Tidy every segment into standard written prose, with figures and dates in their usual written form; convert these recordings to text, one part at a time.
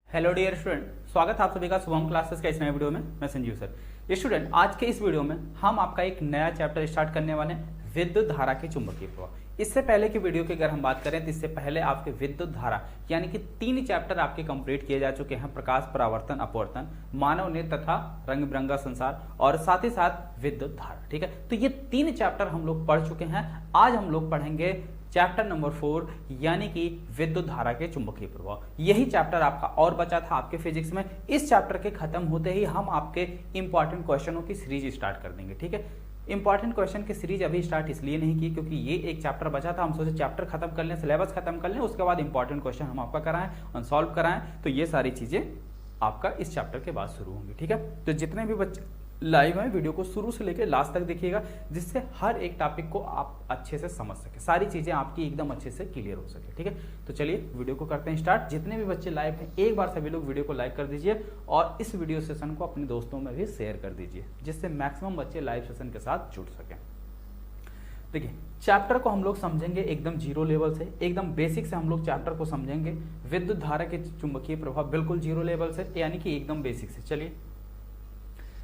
Hello dear student, स्वागत है आप सभी का शुभम क्लासेस का इस नए वीडियो में। मैं संजीव सर। स्टूडेंट, आज के इस वीडियो में हम आपका एक नया चैप्टर स्टार्ट करने वाले हैं, विद्युत धारा के चुंबकीय प्रभाव। इससे पहले की वीडियो की अगर हम बात करें तो इससे पहले आपके विद्युत धारा यानी कि 3 चैप्टर आपके कंप्लीट किए जा चुके हैं। प्रकाश, परावर्तन, अपवर्तन, मानव ने तथा रंग बिरंगा संसार और साथ ही साथ विद्युत धारा। ठीक है, तो ये 3 चैप्टर हम लोग पढ़ चुके हैं। आज हम लोग पढ़ेंगे चैप्टर नंबर 4 यानी कि विद्युत धारा के चुंबकीय प्रभाव। यही चैप्टर आपका और बचा था आपके फिजिक्स में। इस चैप्टर के खत्म होते ही हम आपके इंपॉर्टेंट क्वेश्चनों की सीरीज स्टार्ट कर देंगे। ठीक है, इंपॉर्टेंट क्वेश्चन की सीरीज अभी स्टार्ट इसलिए नहीं की क्योंकि ये एक चैप्टर बचा था। हम सोचे चैप्टर खत्म कर लें, सिलेबस खत्म कर लें, उसके बाद इंपॉर्टेंट क्वेश्चन हम आपका कराएं और सॉल्व कराएं। तो ये सारी चीजें आपका इस चैप्टर के बाद शुरू होंगी। ठीक है, तो जितने भी बच्चे लाइव हैं वीडियो को शुरू से लेकर लास्ट तक देखिएगा, जिससे हर एक टॉपिक को आप अच्छे से समझ सके, सारी चीजें आपकी एकदम अच्छे से क्लियर हो सके। ठीक है, तो चलिए वीडियो को करते हैं स्टार्ट। जितने भी बच्चे लाइव हैं एक बार सभी लोग वीडियो को लाइक कर दीजिए और इस वीडियो सेशन को अपने दोस्तों में भी शेयर कर दीजिए, जिससे मैक्सिमम बच्चे लाइव सेशन के साथ जुड़ सकें। देखिए, चैप्टर को हम लोग समझेंगे एकदम जीरो लेवल से, एकदम बेसिक से हम लोग चैप्टर को समझेंगे। विद्युत धारा के चुंबकीय प्रभाव बिल्कुल जीरो लेवल से यानी कि एकदम बेसिक से। चलिए,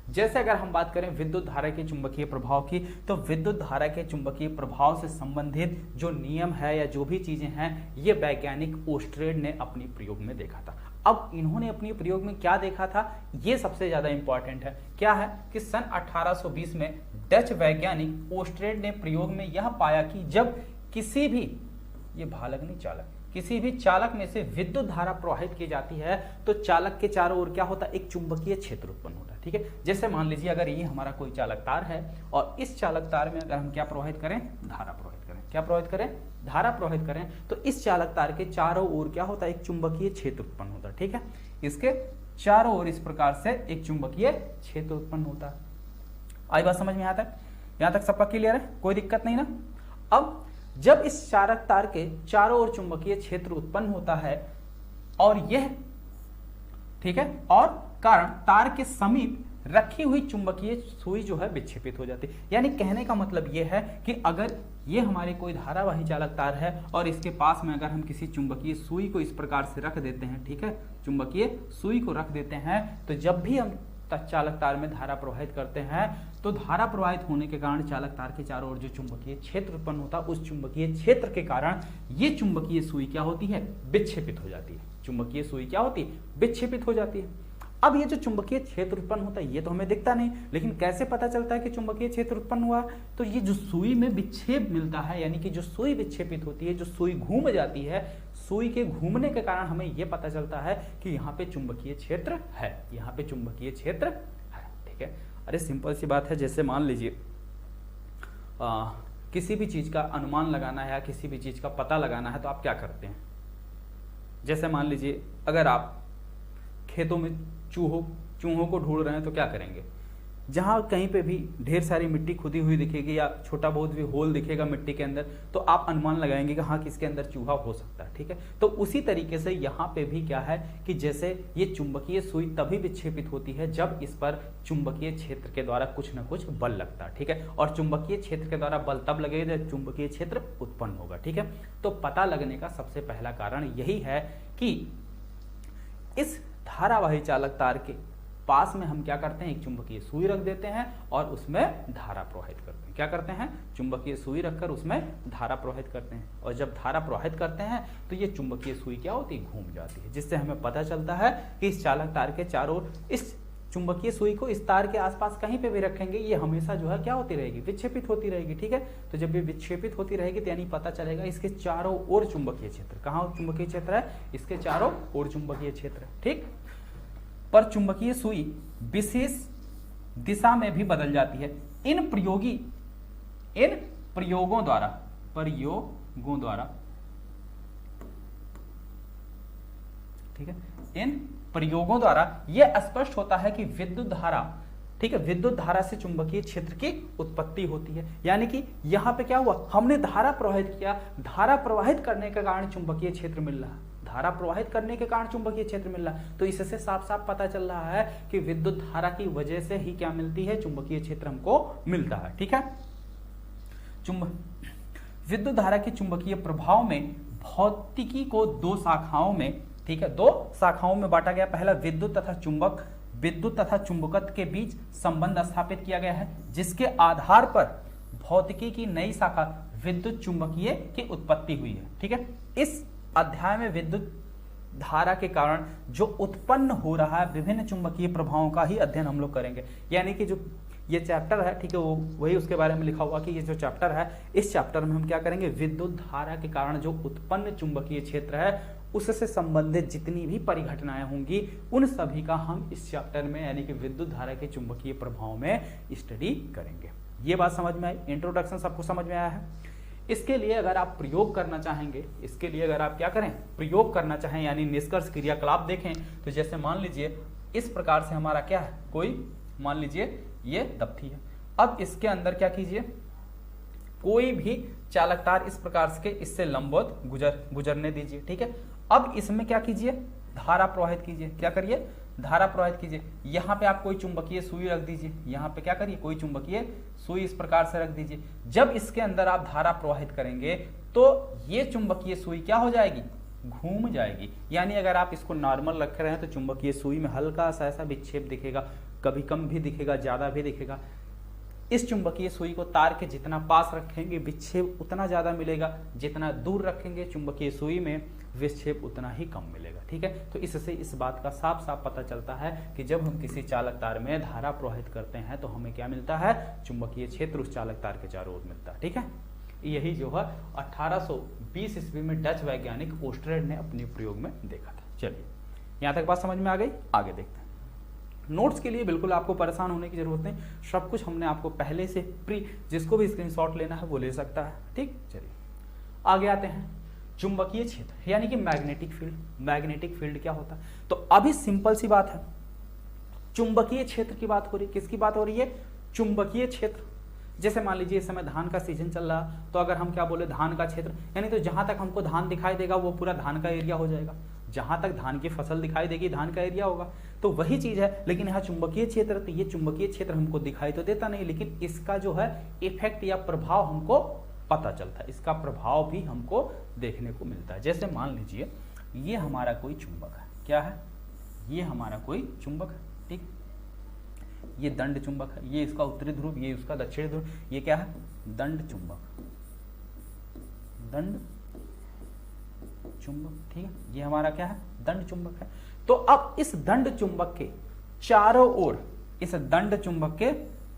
जैसे अगर हम बात करें विद्युत धारा के चुंबकीय प्रभाव की, तो विद्युत धारा के चुंबकीय प्रभाव से संबंधित जो नियम है या जो भी चीजें हैं, ये वैज्ञानिक ओस्ट्रेड ने अपनी प्रयोग में देखा था। अब इन्होंने अपनी प्रयोग में क्या देखा था, ये सबसे ज्यादा इंपॉर्टेंट है। क्या है कि सन 1820 में डच वैज्ञानिक ओस्ट्रेड ने प्रयोग में यह पाया कि जब किसी भी, ये भालक नहीं चालक, किसी भी चालक में से विद्युत धारा प्रवाहित की जाती है तो चालक के चारों ओर क्या होता है, एक चुंबकीय क्षेत्र उत्पन्न होता है। ठीक है, जैसे मान लीजिए अगर ये हमारा कोई चालक तार है और इस चालक तार में अगर हम क्या प्रवाहित करें, धारा प्रवाहित करें, क्या प्रवाहित करें, धारा प्रवाहित करें, तो इस चालक तार के चारों ओर क्या होता है, एक चुंबकीय क्षेत्र उत्पन्न होता है। ठीक है, इसके चारों ओर इस प्रकार से एक चुंबकीय क्षेत्र उत्पन्न होता है। आई बात समझ में आता है? यहां तक सबका क्लियर है, कोई दिक्कत नहीं ना? अब जब इस चालक तार के चारों ओर चुंबकीय क्षेत्र उत्पन्न होता है और यह, ठीक है, और कारण तार के समीप रखी हुई चुंबकीय सुई जो है विक्षेपित हो जाती है। यानी कहने का मतलब यह है कि अगर ये हमारे कोई धारावाही चालक तार है और इसके पास में अगर हम किसी चुंबकीय सुई को इस प्रकार से रख देते हैं, ठीक है, चुंबकीय सुई को रख देते हैं, तो जब भी हम चालक तार में धारा प्रवाहित करते हैं तो धारा प्रवाहित होने के कारण चालक तार के चारों ओर जो चुंबकीय क्षेत्र उत्पन्न होता है, उस चुंबकीय क्षेत्र के कारण ये चुंबकीय सुई क्या होती है, विक्षेपित हो जाती है। चुंबकीय सुई क्या होती है, विक्षेपित हो जाती है। अब ये जो चुंबकीय क्षेत्र उत्पन्न होता है ये तो हमें दिखता नहीं, लेकिन कैसे पता चलता है कि चुंबकीय क्षेत्र उत्पन्न हुआ? तो ये जो सुई में विक्षेप मिलता है, यानी कि जो सुई विक्षेपित होती है, जो सुई घूम जाती है, सुई के घूमने के कारण हमें यह पता चलता है कि यहाँ पे चुंबकीय क्षेत्र है, यहाँ पे चुंबकीय क्षेत्र है। ठीक है, अरे सिंपल सी बात है। जैसे मान लीजिए किसी भी चीज का अनुमान लगाना है या किसी भी चीज का पता लगाना है तो आप क्या करते हैं? जैसे मान लीजिए अगर आप खेतों में चूहों को ढूंढ रहे हैं तो क्या करेंगे? जहां कहीं पे भी ढेर सारी मिट्टी खुदी हुई दिखेगी या छोटा बहुत भी होल दिखेगा मिट्टी के अंदर, तो आप अनुमान लगाएंगे कि हाँ, किसके अंदर चूहा हो सकता है। ठीक है, तो उसी तरीके से यहाँ पे भी क्या है कि जैसे ये चुंबकीय सुई तभी विक्षेपित होती है जब इस पर चुंबकीय क्षेत्र के द्वारा कुछ ना कुछ बल लगता है। ठीक है, और चुंबकीय क्षेत्र के द्वारा बल तब लगेगा जब चुंबकीय क्षेत्र उत्पन्न होगा। ठीक है, तो पता लगने का सबसे पहला कारण यही है कि इस धारावाही चालक तार के पास में हम क्या करते हैं, एक चुंबकीय सुई रख देते हैं और उसमें धारा प्रवाहित करते हैं। क्या करते हैं? चुंबकीय सुई रखकर उसमें धारा प्रवाहित करते हैं, और जब धारा प्रवाहित करते हैं तो ये चुंबकीय सुई क्या होती है, घूम जाती है, जिससे हमें पता चलता है कि इस चालक तार के चारों ओर इस चुंबकीय सुई को इस तार के आसपास कहीं पे भी रखेंगे, ये हमेशा जो है क्या होती रहेगी, विक्षेपित होती रहेगी। ठीक है, तो जब ये विक्षेपित होती रहेगी तो यानी पता चलेगा इसके चारों ओर चुंबकीय क्षेत्र, कहाँ चुंबकीय क्षेत्र है, इसके चारों ओर चुंबकीय क्षेत्र। ठीक, पर चुंबकीय सुई विशेष दिशा में भी बदल जाती है। इन प्रयोगों द्वारा, ठीक है, इन प्रयोगों द्वारा यह स्पष्ट होता है कि विद्युत धारा, ठीक है, विद्युत धारा से चुंबकीय क्षेत्र की उत्पत्ति होती है। यानी कि यहां पे क्या हुआ, हमने धारा प्रवाहित किया, धारा प्रवाहित करने के कारण चुंबकीय क्षेत्र मिल रहा, धारा प्रवाहित करने के कारण चुंबकीय क्षेत्र मिल रहा, तो इससे साफ साफ पता चल रहा है कि विद्युत धारा की वजह से ही क्या मिलती है, चुंबकीय क्षेत्र हमको मिलता है। ठीक है, विद्युत धारा के चुंबकीय प्रभाव में भौतिकी को 2 शाखाओं में ठीक है, दो शाखाओं में बांटा गया। पहला विद्युत तथा चुंबकत्व के बीच संबंध स्थापित किया गया है, जिसके आधार पर भौतिकी की नई शाखा विद्युत चुंबकीय की उत्पत्ति हुई है। ठीक है, इस अध्याय में विद्युत धारा के कारण जो उत्पन्न हो रहा है विभिन्न चुंबकीय प्रभावों का ही अध्ययन हम लोग करेंगे। यानी कि जो ये चैप्टर है, ठीक है, वो वही उसके बारे में लिखा हुआ कि ये जो चैप्टर है, इस चैप्टर में हम क्या करेंगे, विद्युत धारा के कारण जो उत्पन्न चुंबकीय क्षेत्र है उससे संबंधित जितनी भी परिघटनाएं होंगी उन सभी का हम इस चैप्टर में यानी कि विद्युत धारा के चुंबकीय प्रभाव में स्टडी करेंगे। ये बात समझ में आई, इंट्रोडक्शन सबको समझ में आया है। इसके लिए अगर आप प्रयोग करना चाहेंगे, इसके लिए अगर आप क्या करें, प्रयोग करना चाहें यानी निष्कर्ष क्रियाकलाप देखें, तो जैसे मान लीजिए इस प्रकार से हमारा क्या है, कोई मान लीजिए ये दफ्ती है। अब इसके अंदर क्या कीजिए, कोई भी चालक तार इस प्रकार से इससे लंबवत गुजरने दीजिए। ठीक है, अब इसमें क्या कीजिए, धारा प्रवाहित कीजिए। क्या करिए, धारा प्रवाहित कीजिए। यहाँ पे आप कोई चुंबकीय सुई रख दीजिए, यहाँ पे क्या करिए, कोई चुंबकीय सुई इस प्रकार से रख दीजिए। जब इसके अंदर आप धारा प्रवाहित करेंगे तो ये चुंबकीय सुई क्या हो जाएगी, घूम जाएगी। यानी अगर आप इसको नॉर्मल रख रहे हैं तो चुंबकीय सुई में हल्का सा ऐसा विक्षेप दिखेगा, कभी कम भी दिखेगा, ज्यादा भी दिखेगा। इस चुंबकीय सुई को तार के जितना पास रखेंगे विक्षेप उतना ज्यादा मिलेगा, जितना दूर रखेंगे चुंबकीय सुई में विक्षेप उतना ही कम मिलेगा। ठीक है, तो इससे इस बात का साफ साफ पता चलता है कि जब हम किसी चालक तार में धारा प्रवाहित करते हैं तो हमें क्या मिलता है, चुंबकीय क्षेत्र उस चालक तार के चारों ओर मिलता है। ठीक है, यही जो है 1820 ईस्वी में डच वैज्ञानिक ओस्टरेड ने अपने प्रयोग में देखा था। चलिए, यहां तक बात समझ में आ गई, आगे देखते हैं। नोट्स के लिए बिल्कुल आपको परेशान होने की जरूरत नहीं, सब कुछ हमने आपको पहले से जिसको भी स्क्रीनशॉट लेना है वो ले सकता है। ठीक, चलिए आगे आते हैं। चुंबकीय क्षेत्र यानी कि मैग्नेटिक फील्ड। मैग्नेटिक फील्ड क्या होता है, तो अभी सिंपल सी बात है, चुंबकीय क्षेत्र की बात हो रही है। किसकी बात हो रही है, चुंबकीय क्षेत्र। जैसे मान लीजिए इस समय धान का सीजन चल रहा, तो अगर हम क्या बोले, धान का क्षेत्र, यानी तो जहां तक हमको धान दिखाई देगा वो पूरा धान का एरिया हो जाएगा। जहां तक धान की फसल दिखाई देगी धान का एरिया होगा। तो वही चीज है, लेकिन यहाँ चुंबकीय क्षेत्र, तो ये चुंबकीय क्षेत्र हमको दिखाई तो देता नहीं, लेकिन इसका जो है इफेक्ट या प्रभाव हमको पता चलता है, इसका प्रभाव भी हमको देखने को मिलता है। जैसे मान लीजिए ये हमारा कोई चुंबक है, क्या है, ये हमारा कोई चुंबक है। ठीक, ये दंड चुंबक है, ये इसका उत्तरी ध्रुव, ये उसका दक्षिणी ध्रुव, ये क्या है, दंड चुंबक, दंड चुंबक। ठीक है, ये हमारा क्या है, दंड चुंबक है। तो अब इस दंड चुंबक के चारों ओर, इस दंड चुंबक के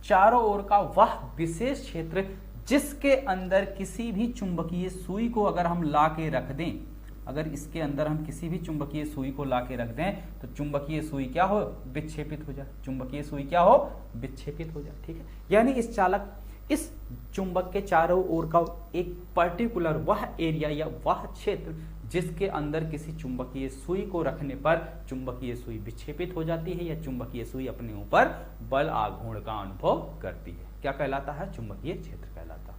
चारों ओर का वह विशेष क्षेत्र जिसके अंदर किसी भी चुंबकीय सुई को अगर हम ला के रख दें, अगर इसके अंदर हम किसी भी चुंबकीय सुई को ला के रख दें तो चुंबकीय सुई क्या हो, विक्षेपित हो जाए। चुंबकीय सुई क्या हो, विक्षेपित हो जाए। ठीक है, यानी इस चुंबक के चारों ओर का एक पर्टिकुलर वह एरिया या वह क्षेत्र जिसके अंदर किसी चुंबकीय सुई को रखने पर चुंबकीय सुई विक्षेपित हो जाती है या चुंबकीय सुई अपने ऊपर बल आघूर्ण का अनुभव करती है, क्या कहलाता है, चुंबकीय क्षेत्र कहलाता है।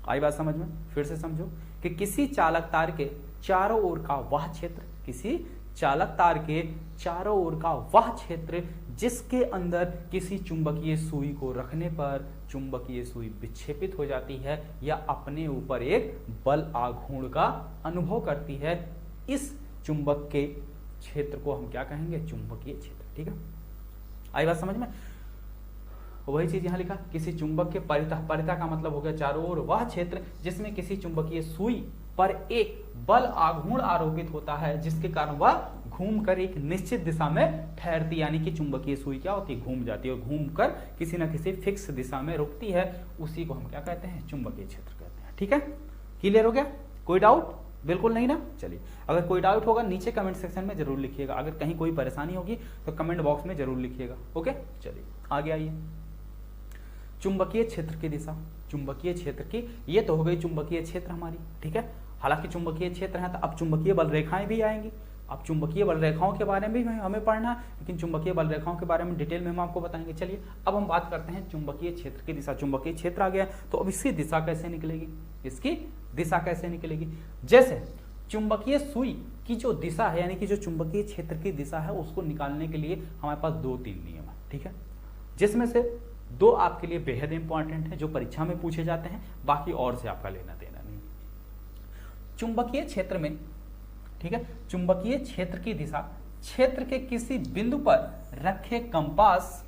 आई बात समझ में, फिर से समझो कि किसी चालक तार के चारों ओर का वह क्षेत्र, किसी चालक तार के चारों ओर का वह क्षेत्र जिसके अंदर किसी चुंबकीय सुई को रखने पर चुंबकीय सुई विक्षेपित हो जाती है या अपने ऊपर एक बल आघूर्ण का अनुभव करती है, इस चुंबक के क्षेत्र को हम क्या कहेंगे, चुंबकीय क्षेत्र। ठीक है, आई बात समझ में। वही चीज यहां लिखा, किसी चुंबक के परितः का मतलब हो गया चारों ओर वह क्षेत्र जिसमें किसी चुंबकीय सुई पर एक बल आघूर्ण आरोपित होता है जिसके कारण वह घूमकर एक निश्चित दिशा में ठहरती, यानी कि चुंबकीय सुई क्या होती है, घूम जाती है और घूमकर किसी न किसी फिक्स दिशा में रुकती है, उसी को हम क्या कहते हैं, चुंबकीय क्षेत्र कहते हैं। ठीक है, क्लियर हो गया, कोई डाउट, बिल्कुल नहीं ना। चलिए, अगर कोई डाउट होगा नीचे कमेंट सेक्शन में जरूर लिखिएगा, अगर कहीं कोई परेशानी होगी तो कमेंट बॉक्स में जरूर लिखिएगा। ओके, चलिए आगे आइए। चुंबकीय क्षेत्र की दिशा, चुंबकीय क्षेत्र की, ये तो हो गई चुंबकीय क्षेत्र हमारी। ठीक है, हालांकि चुंबकीय क्षेत्र है तो अब चुंबकीय बल रेखाएं भी आएंगी। अब चुंबकीय बल रेखाओं के बारे में भी हमें पढ़ना है, लेकिन चुंबकीय बल रेखाओं के बारे में डिटेल में हम आपको बताएंगे। चलिए अब हम बात करते हैं चुंबकीय क्षेत्र की दिशा। चुंबकीय क्षेत्र आ गया, तो अब इसकी दिशा कैसे निकलेगी, इसकी दिशा कैसे निकलेगी। जैसे चुंबकीय सुई की जो दिशा है, यानी कि जो चुंबकीय क्षेत्र की दिशा है, उसको निकालने के लिए हमारे पास 2-3 नियम है। ठीक है, जिसमें से 2 आपके लिए बेहद इंपॉर्टेंट है, जो परीक्षा में पूछे जाते हैं, बाकी और से आपका लेना देना नहीं। चुंबकीय क्षेत्र में ठीक है। चुंबकीय क्षेत्र की दिशा क्षेत्र के किसी बिंदु पर रखे कंपास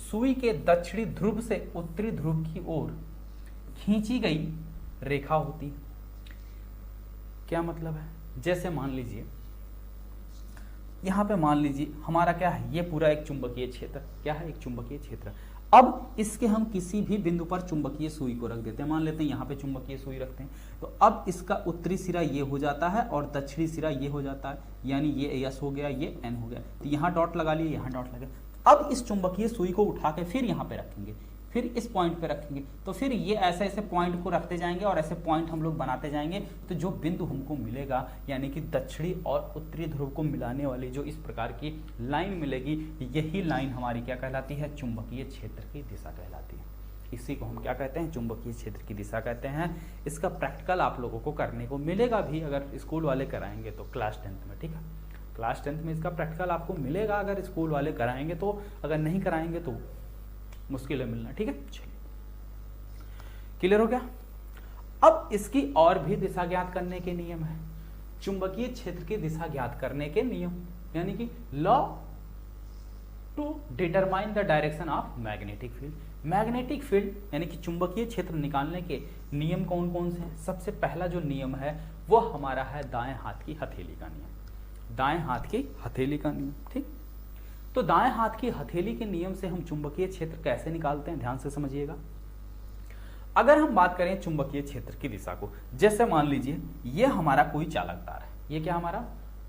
सुई के दक्षिणी ध्रुव से उत्तरी ध्रुव की ओर खींची गई रेखा होती है। क्या मतलब है? जैसे मान लीजिए यहां पे मान लीजिए हमारा क्या है, ये पूरा एक चुंबकीय क्षेत्र, क्या है, एक चुंबकीय क्षेत्र। अब इसके हम किसी भी बिंदु पर चुंबकीय सुई को रख देते हैं, मान लेते हैं यहाँ पे चुंबकीय सुई रखते हैं, तो अब इसका उत्तरी सिरा ये हो जाता है और दक्षिणी सिरा ये हो जाता है, यानी ये एस हो गया, ये एन हो गया, तो यहाँ डॉट लगा लिए, यहाँ डॉट लगा। अब इस चुंबकीय सुई को उठा के फिर यहाँ पे रखेंगे, फिर इस पॉइंट पे रखेंगे, तो फिर ये ऐसे ऐसे पॉइंट को रखते जाएंगे और ऐसे पॉइंट हम लोग बनाते जाएंगे, तो जो बिंदु हमको मिलेगा यानी कि दक्षिणी और उत्तरी ध्रुव को मिलाने वाली जो इस प्रकार की लाइन मिलेगी, यही लाइन हमारी क्या कहलाती है, चुंबकीय क्षेत्र की दिशा कहलाती है। इसी को हम क्या कहते हैं, चुंबकीय क्षेत्र की दिशा कहते हैं। इसका प्रैक्टिकल आप लोगों को करने को मिलेगा भी, अगर स्कूल वाले कराएंगे तो क्लास 10th में, ठीक है, क्लास 10th में इसका प्रैक्टिकल आपको मिलेगा अगर स्कूल वाले कराएंगे तो, अगर नहीं कराएंगे तो मुश्किल है मिलना, ठीक है। चलिए, क्लियर हो गया। अब इसकी और भी दिशा ज्ञात करने के नियम है, चुंबकीय क्षेत्र की दिशा ज्ञात करने के नियम, यानी कि law to determine the direction of magnetic field. Magnetic field यानी कि चुंबकीय क्षेत्र निकालने के नियम कौन कौन से हैं? सबसे पहला जो नियम है वो हमारा है दाएं हाथ की हथेली का नियम, दाएं हाथ की हथेली का नियम, ठीक। तो दाएं हाथ की हथेली के नियम से हम चुंबकीय क्षेत्र कैसे निकालते हैं, ध्यान से समझिएगा। अगर हम बात करें चुंबकीय क्षेत्र की दिशा को, जैसे मान लीजिए ये हमारा कोई चालक तार है, ये क्या हमारा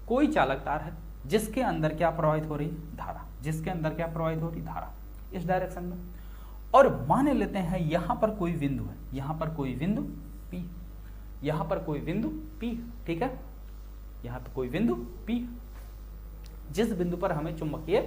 कोई चालक तार है जिसके अंदर क्या प्रवाहित हो रही है, धारा, जिसके अंदर क्या प्रवाहित हो रही, धारा, इस डायरेक्शन में। और मान लेते हैं यहां पर कोई बिंदु है, यहां पर कोई बिंदु P, यहां पर कोई बिंदु P, ठीक है, यहां पर कोई बिंदु P, जिस बिंदु पर हमें चुंबकीय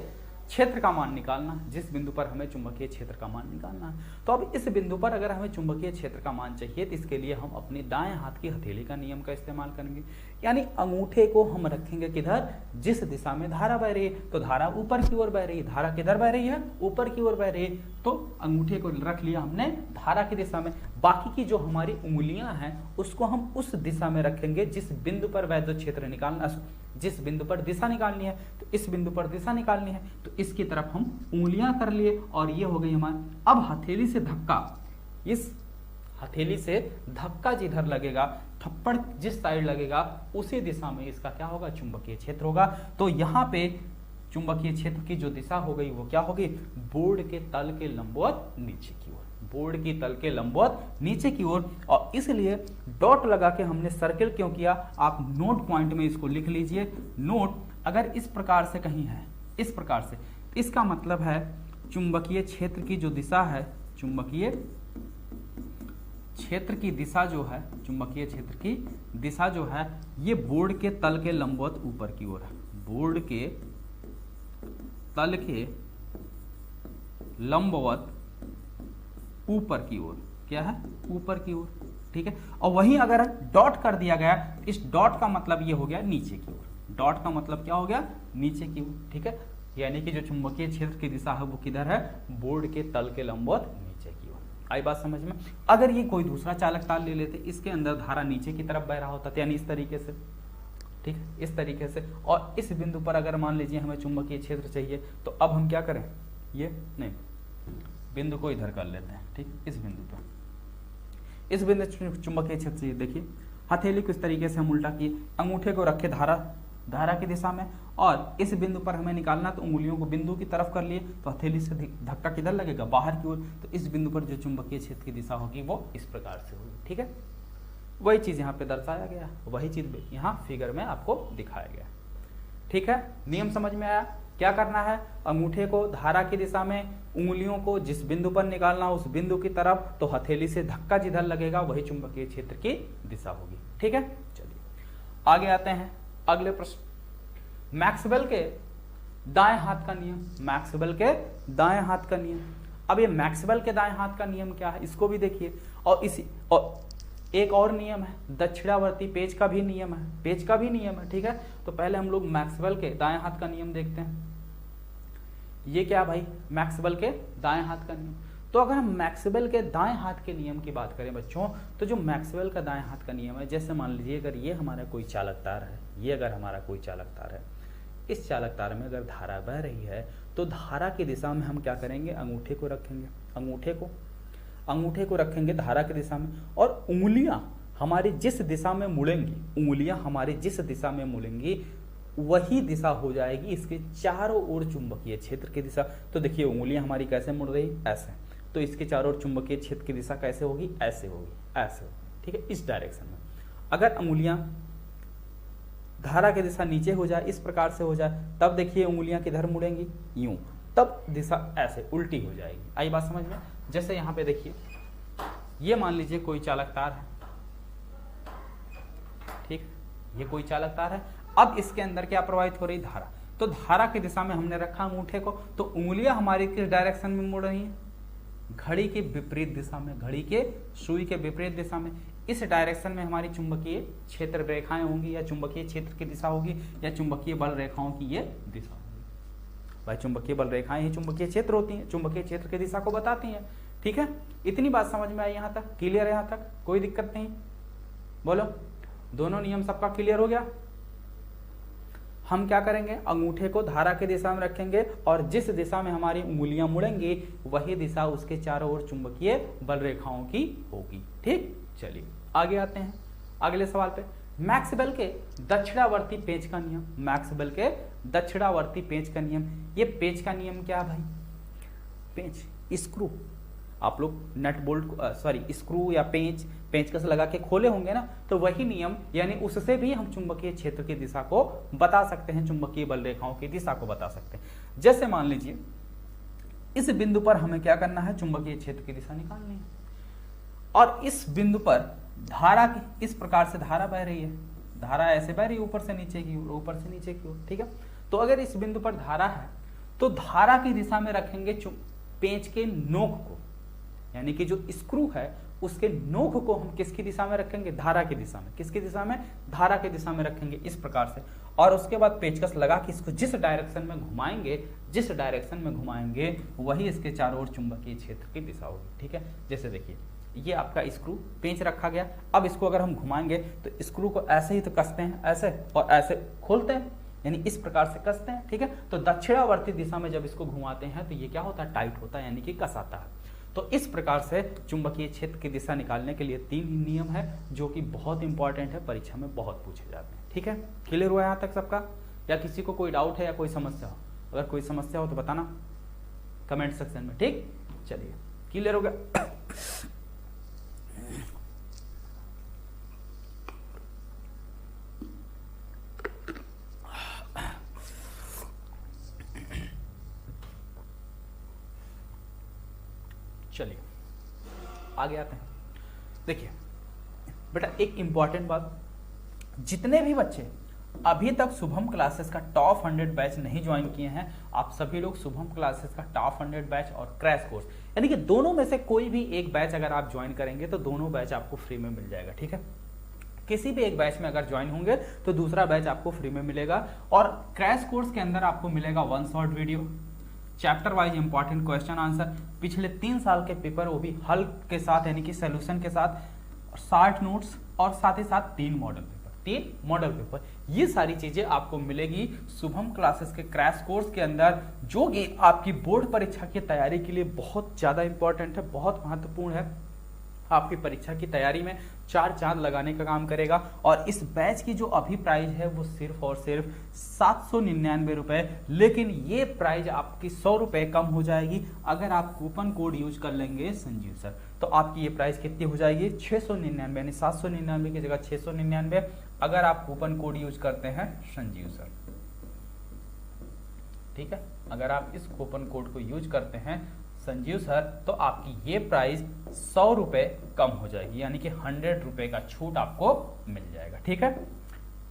क्षेत्र का मान निकालना है, जिस बिंदु पर हमें चुंबकीय क्षेत्र का मान निकालना है। तो अब इस बिंदु पर अगर हमें चुंबकीय क्षेत्र का मान चाहिए तो इसके लिए हम अपने दाएं हाथ की हथेली का नियम का इस्तेमाल करेंगे, यानी अंगूठे को हम रखेंगे किधर, जिस दिशा में धारा बह रही है, तो धारा ऊपर की ओर बह रही है, धारा किधर बह रही है, ऊपर की ओर बह रही है, तो अंगूठे को रख लिया हमने धारा की दिशा में। बाकी की जो हमारी उंगलियां हैं उसको हम उस दिशा में रखेंगे जिस बिंदु पर वैद्युत क्षेत्र निकालना, जिस बिंदु पर दिशा निकालनी है, तो इस बिंदु पर दिशा निकालनी है, तो इसकी तरफ हम उंगलियां कर लिए और ये हो गई हमारी। अब हथेली से धक्का, इस हथेली से धक्का जिधर लगेगा, थप्पड़ जिस साइड लगेगा उसी दिशा में इसका क्या होगा, चुंबकीय क्षेत्र होगा। तो यहाँ पे चुंबकीय क्षेत्र की जो दिशा हो गई वो क्या होगी, बोर्ड के तल के लंबवत नीचे की ओर, बोर्ड की तल के लंबवत नीचे की ओर। और इसलिए डॉट लगा के हमने सर्किल क्यों किया, आप नोट पॉइंट में इसको लिख लीजिए। नोट अगर इस प्रकार से कहीं है, इस प्रकार से, इसका मतलब है चुंबकीय क्षेत्र की जो दिशा है, चुंबकीय क्षेत्र की दिशा जो है, चुंबकीय क्षेत्र की दिशा जो है ये बोर्ड के तल के लंबवत ऊपर की ओर है, बोर्ड के तल के लंबवत ऊपर की ओर, क्या है, ऊपर की ओर, ठीक है। और वहीं अगर डॉट कर दिया गया, इस डॉट का मतलब ये हो गया नीचे की ओर, डॉट का मतलब क्या हो गया, नीचे की ओर, ठीक है। यानी कि जो चुंबकीय क्षेत्र की दिशा है वो किधर है, बोर्ड के तल के लंबवत नीचे की ओर। आई बात समझ में। अगर ये कोई दूसरा चालक तार ले लेते, इसके अंदर धारा नीचे की तरफ बह रहा होता, यानी इस तरीके से, ठीक है, इस तरीके से, और इस बिंदु पर अगर मान लीजिए हमें चुंबकीय क्षेत्र चाहिए, तो अब हम क्या करें, ये नहीं, बिंदु को इधर कर लेते हैं, ठीक, इस बिंदु पर, इस बिंदु चुंबकीय क्षेत्र चाहिए। देखिए हथेली को इस तरीके से हम उल्टा किए, अंगूठे को रखे धारा की दिशा में, और इस बिंदु पर हमें निकालना, तो उंगलियों को बिंदु की तरफ कर लिए, तो हथेली से धक्का किधर लगेगा, बाहर की ओर। तो इस बिंदु पर जो चुंबकीय क्षेत्र की दिशा होगी वो इस प्रकार से होगी, ठीक है। वही चीज यहाँ पे दर्शाया गया, वही चीज यहाँ फिगर में आपको दिखाया गया, ठीक है। नियम समझ में आया। क्या करना है, अंगूठे को धारा की दिशा में, उंगलियों को जिस बिंदु पर निकालना उस बिंदु की तरफ, तो हथेली से धक्का जिधर लगेगा वही चुंबकीय क्षेत्र की दिशा होगी, ठीक है। चलिए आगे आते हैं अगले प्रश्न, मैक्सवेल के दाएं हाथ का नियम, मैक्सवेल के दाएं हाथ का नियम। अब ये मैक्सवेल के दाएं हाथ का नियम क्या है, इसको भी देखिए। और एक और नियम है, दक्षिणावर्ती पेज का भी नियम है, पेज का भी नियम है, ठीक है। तो पहले हम लोग मैक्सवेल के दाएं हाथ का नियम देखते हैं। ये क्या भाई, मैक्सवेल के दाएं हाथ का नियम। तो अगर हम मैक्सवेल के दाएं हाथ के नियम की बात करें बच्चों, तो जो मैक्सवेल का दाएं हाथ का नियम है, जैसे मान लीजिए अगर ये हमारा कोई चालक तार है, ये अगर हमारा कोई चालक तार है, इस चालक तार में अगर धारा बह रही है तो धारा की दिशा में हम क्या करेंगे, अंगूठे को रखेंगे, अंगूठे को रखेंगे धारा की दिशा में, और उंगलियां हमारी जिस दिशा में मुड़ेंगी, उंगलियां हमारी जिस दिशा में मुड़ेंगी वही दिशा हो जाएगी इसके चारों ओर चुंबकीय क्षेत्र की दिशा। तो देखिए उंगलियां हमारी कैसे मुड़ रही, ऐसे, तो इसके चारों ओर चुंबकीय क्षेत्र की दिशा कैसे होगी, ऐसे होगी, ऐसे होगी, ठीक है, इस डायरेक्शन में। अगर अंगुलियां धारा की दिशा नीचे हो जाए, इस प्रकार से हो जाए, तब देखिए उंगलियां किधर मुड़ेंगी, यूं, तब दिशा ऐसे उल्टी हो जाएगी। आई बात समझ में? जैसे यहाँ पे देखिए, ये मान लीजिए कोई चालक तार है, ठीक, ये कोई चालक तार है। अब इसके अंदर क्या प्रवाहित हो रही, धारा। तो धारा की दिशा में हमने रखा अंगूठे को, तो उंगलियां हमारी किस डायरेक्शन में मुड़ रही हैं, घड़ी के विपरीत दिशा में, घड़ी के सुई के विपरीत दिशा में। इस डायरेक्शन में हमारी चुंबकीय क्षेत्र रेखाएं होंगी, या चुंबकीय क्षेत्र की दिशा होगी, या चुंबकीय बल रेखाओं की ये दिशा होगी। भाई चुंबकीय बल रेखाएं ही चुंबकीय क्षेत्र होती हैं, चुंबकीय क्षेत्र की दिशा को बताती हैं, ठीक है। इतनी बात समझ में आई, यहाँ तक क्लियर है? यहाँ तक कोई दिक्कत नहीं? बोलो, दोनों नियम सबका क्लियर हो गया? हम क्या करेंगे, अंगूठे को धारा की दिशा में रखेंगे, और जिस दिशा में हमारी उंगलियां मुड़ेंगी वही दिशा उसके चारों ओर चुंबकीय बल रेखाओं की होगी, ठीक। चलिए आगे आते हैं अगले सवाल पे। मैक्सवेल के दक्षिणावर्ती पेंच का नियम, मैक्सवेल के दक्षिणावर्ती पेंच का नियम। ये पेंच का नियम क्या है भाई, पेंच, स्क्रू, आप लोग नट बोल्ट स्क्रू या पेंचकस लगा के खोले होंगे ना, तो वही नियम, यानी उससे भी हम चुंबकीय क्षेत्र की दिशा को बता सकते हैं, चुंबकीय बल रेखाओं की दिशा को बता सकते हैं। जैसे मान लीजिए इस बिंदु पर हमें क्या करना है, चुंबकीय क्षेत्र की दिशा निकालनी है, और इस बिंदु पर धारा की, इस प्रकार से धारा बह रही है, धारा ऐसे बह रही है ऊपर से नीचे की ओर, ऊपर से नीचे की ओर, ठीक है। तो अगर इस बिंदु पर धारा है तो धारा की दिशा में रखेंगे पेंच के नोक को, यानी कि जो स्क्रू है उसके नोक को हम किसकी दिशा में रखेंगे, धारा की दिशा में। किसकी दिशा में, धारा की दिशा में रखेंगे, इस प्रकार से। और उसके बाद पेचकस लगा के इसको जिस डायरेक्शन में घुमाएंगे, जिस डायरेक्शन में घुमाएंगे वही इसके चारों ओर चुंबकीय क्षेत्र की दिशा होगी, ठीक है। जैसे देखिए ये आपका स्क्रू पेंच रखा गया, अब इसको अगर हम घुमाएंगे तो स्क्रू को ऐसे ही तो कसते हैं, ऐसे और ऐसे खोलते हैं, यानी इस प्रकार से कसते हैं, ठीक है। तो दक्षिणावर्ती दिशा में जब इसको घुमाते हैं तो ये क्या होता है, टाइट होता है, यानी कि कसाता है। तो इस प्रकार से चुंबकीय क्षेत्र की दिशा निकालने के लिए 3 नियम है जो कि बहुत इंपॉर्टेंट है, परीक्षा में बहुत पूछे जाते हैं, ठीक है। क्लियर हुआ यहाँ तक सबका, या किसी को कोई डाउट है या कोई समस्या हो? अगर कोई समस्या हो तो बताना कमेंट सेक्शन में, ठीक। चलिए क्लियर हो गया। चलिए आगे आते हैं। देखिए बेटा एक इंपॉर्टेंट बात, जितने भी बच्चे अभी तक शुभम क्लासेस का टॉप 100 बैच नहीं ज्वाइन किए हैं, आप सभी लोग शुभम क्लासेस का टॉप 100 बैच और क्रैश कोर्स, यानी कि दोनों में से कोई भी एक बैच अगर आप ज्वाइन करेंगे तो दोनों बैच आपको फ्री में मिल जाएगा, ठीक है। किसी भी एक बैच में अगर ज्वाइन होंगे तो दूसरा बैच आपको फ्री में मिलेगा। और क्रैश कोर्स के अंदर आपको मिलेगा 1 short video, chapter wise important question answer, पिछले 3 साल के पेपर वो भी हल के साथ, यानी कि सॉल्यूशन के साथ, 60 नोट्स और साथ ही साथ 3 मॉडल पेपर। ये सारी चीजें आपको मिलेगी शुभम क्लासेस के क्रैश कोर्स के अंदर, जो कि आपकी बोर्ड परीक्षा की तैयारी के लिए बहुत ज्यादा इंपॉर्टेंट है, बहुत महत्वपूर्ण है। आपकी परीक्षा की तैयारी में 4 चांद लगाने का काम करेगा। और इस बैच की जो अभी प्राइस है वो सिर्फ और सिर्फ 799 रुपए, लेकिन ये प्राइस आपकी 100 रुपए कम हो जाएगी अगर आप कूपन कोड यूज कर लेंगे संजीव सर। तो आपकी ये प्राइस कितनी हो जाएगी, 699, यानी 799 की जगह 699 अगर आप कूपन कोड यूज करते हैं संजीव सर, ठीक है। अगर आप इस कूपन कोड को यूज करते हैं संजीव सर तो आपकी ये प्राइस 100 रुपए कम हो जाएगी, यानी कि 100 रुपए का छूट आपको मिल जाएगा, ठीक है।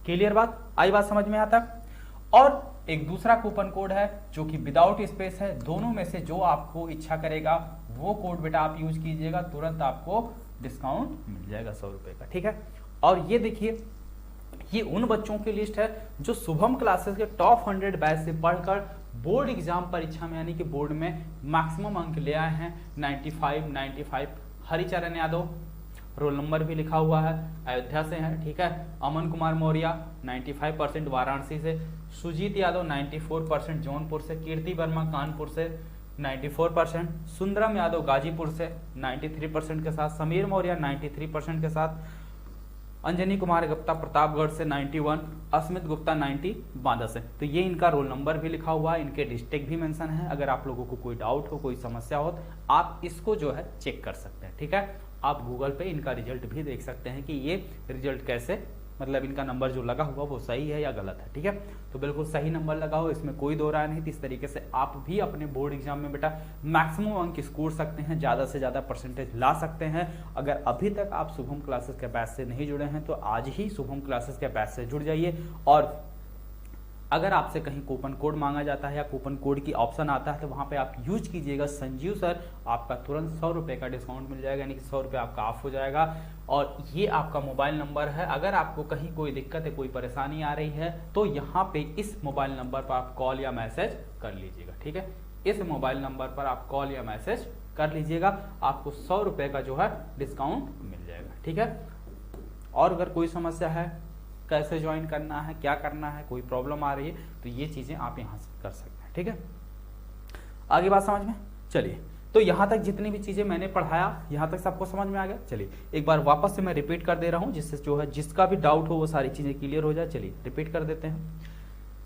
क्लियर बात, आई बात समझ में आता। और एक दूसरा कूपन कोड है जो कि विदाउट स्पेस है, दोनों में से जो आपको इच्छा करेगा वो कोड बेटा आप यूज कीजिएगा, तुरंत आपको डिस्काउंट मिल जाएगा 100 रुपए का, ठीक है। और ये देखिए ये उन बच्चों की लिस्ट है जो शुभम क्लासेस के टॉप 100 बैच से पढ़कर बोर्ड एग्जाम परीक्षा में यानी कि बोर्ड में मैक्सिमम अंक ले आए हैं 95। हरिचरण यादव, रोल नंबर भी लिखा हुआ है, अयोध्या से है, ठीक है। अमन कुमार मौर्य 95% वाराणसी से, सुजीत यादव 94% जौनपुर से, कीर्ति वर्मा कानपुर से 94%, सुंदरम यादव गाजीपुर से 93% के साथ, समीर मौर्य 93% के साथ, अंजनी कुमार गुप्ता प्रतापगढ़ से 91, अस्मित गुप्ता 90 बांदा से। तो ये इनका रोल नंबर भी लिखा हुआ है, इनके डिस्ट्रिक्ट भी मेंशन है। अगर आप लोगों को कोई डाउट हो, कोई समस्या हो, तो आप इसको जो है चेक कर सकते हैं, ठीक है। आप गूगल पे इनका रिजल्ट भी देख सकते हैं कि ये रिजल्ट कैसे, मतलब इनका नंबर जो लगा हुआ वो सही है या गलत है, ठीक है। तो बिल्कुल सही नंबर लगा हो, इसमें कोई दो राय नहीं थी। इस तरीके से आप भी अपने बोर्ड एग्जाम में बेटा मैक्सिमम अंक स्कोर सकते हैं, ज़्यादा से ज़्यादा परसेंटेज ला सकते हैं। अगर अभी तक आप शुभम क्लासेस के बैच से नहीं जुड़े हैं तो आज ही शुभम क्लासेस के बैच से जुड़ जाइए। और अगर आपसे कहीं कूपन कोड मांगा जाता है या कूपन कोड की ऑप्शन आता है तो वहाँ पे आप यूज कीजिएगा संजीव सर, आपका तुरंत 100 रुपये का डिस्काउंट मिल जाएगा, यानी कि 100 रुपये आपका ऑफ हो जाएगा। और ये आपका मोबाइल नंबर है, अगर आपको कहीं कोई दिक्कत है, कोई परेशानी आ रही है तो यहाँ पे इस मोबाइल नंबर पर आप कॉल या मैसेज कर लीजिएगा, ठीक है। इस मोबाइल नंबर पर आप कॉल या मैसेज कर लीजिएगा, आपको 100 रुपये का जो है डिस्काउंट मिल जाएगा, ठीक है। और अगर कोई समस्या है, कैसे ज्वाइन करना है, क्या करना है, कोई प्रॉब्लम आ रही है तो ये चीजें आप यहाँ से कर सकते हैं, ठीक है। आगे बात समझ में, चलिए। तो यहाँ तक जितनी भी चीजें मैंने पढ़ाया, यहाँ तक सबको समझ में आ गया। चलिए एक बार वापस से मैं रिपीट कर दे रहा हूँ, जिससे जो है जिसका भी डाउट हो वो सारी चीजें क्लियर हो जाए। चलिए रिपीट कर देते हैं।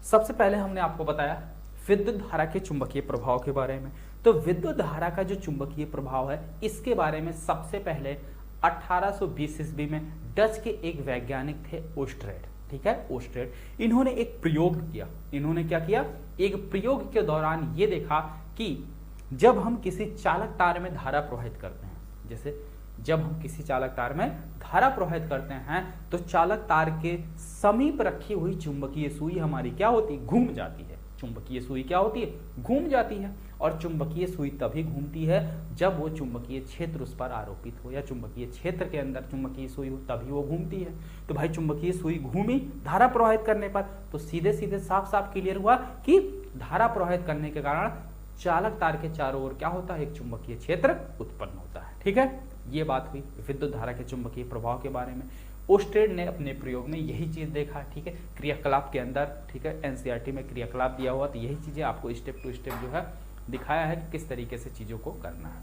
सबसे पहले हमने आपको बताया विद्युत धारा के चुंबकीय प्रभाव के बारे में। तो विद्युत धारा का जो चुंबकीय प्रभाव है, इसके बारे में सबसे पहले 1820 ईस्वी में डच के एक वैज्ञानिक थे ओस्ट्रेड, ठीक है, ओस्ट्रेड। इन्होंने एक प्रयोग किया। इन्होंने क्या किया? एक प्रयोग के दौरान ये देखा कि जब हम किसी चालक तार में धारा प्रवाहित करते हैं, जैसे जब हम किसी चालक तार में धारा प्रवाहित करते हैं तो चालक तार के समीप रखी हुई चुंबकीय सुई हमारी क्या होती है? घूम जाती है। चुंबकीय सुई क्या होती है? घूम जाती है। और चुंबकीय सुई तभी घूमती है जब वो चुंबकीय क्षेत्र उस पर आरोपित हो, या चुंबकीय क्षेत्र के अंदर चुंबकीय सुई हो, तभी वो घूमती है। तो भाई चुंबकीय सुई घूमी धारा प्रवाहित करने पर, तो सीधे सीधे साफ साफ क्लियर हुआ कि धारा प्रवाहित करने के कारण चालक तार के चारों ओर क्या होता है? एक चुंबकीय क्षेत्र उत्पन्न होता है, ठीक है। ये बात हुई विद्युत धारा के चुंबकीय प्रभाव के बारे में। ओस्ट्रेड ने अपने प्रयोग में यही चीज देखा, ठीक है, क्रियाकलाप के अंदर, ठीक है, एनसीईआरटी में क्रियाकलाप दिया हुआ, तो यही चीजें आपको स्टेप टू स्टेप जो है दिखाया है कि किस तरीके से चीजों को करना है,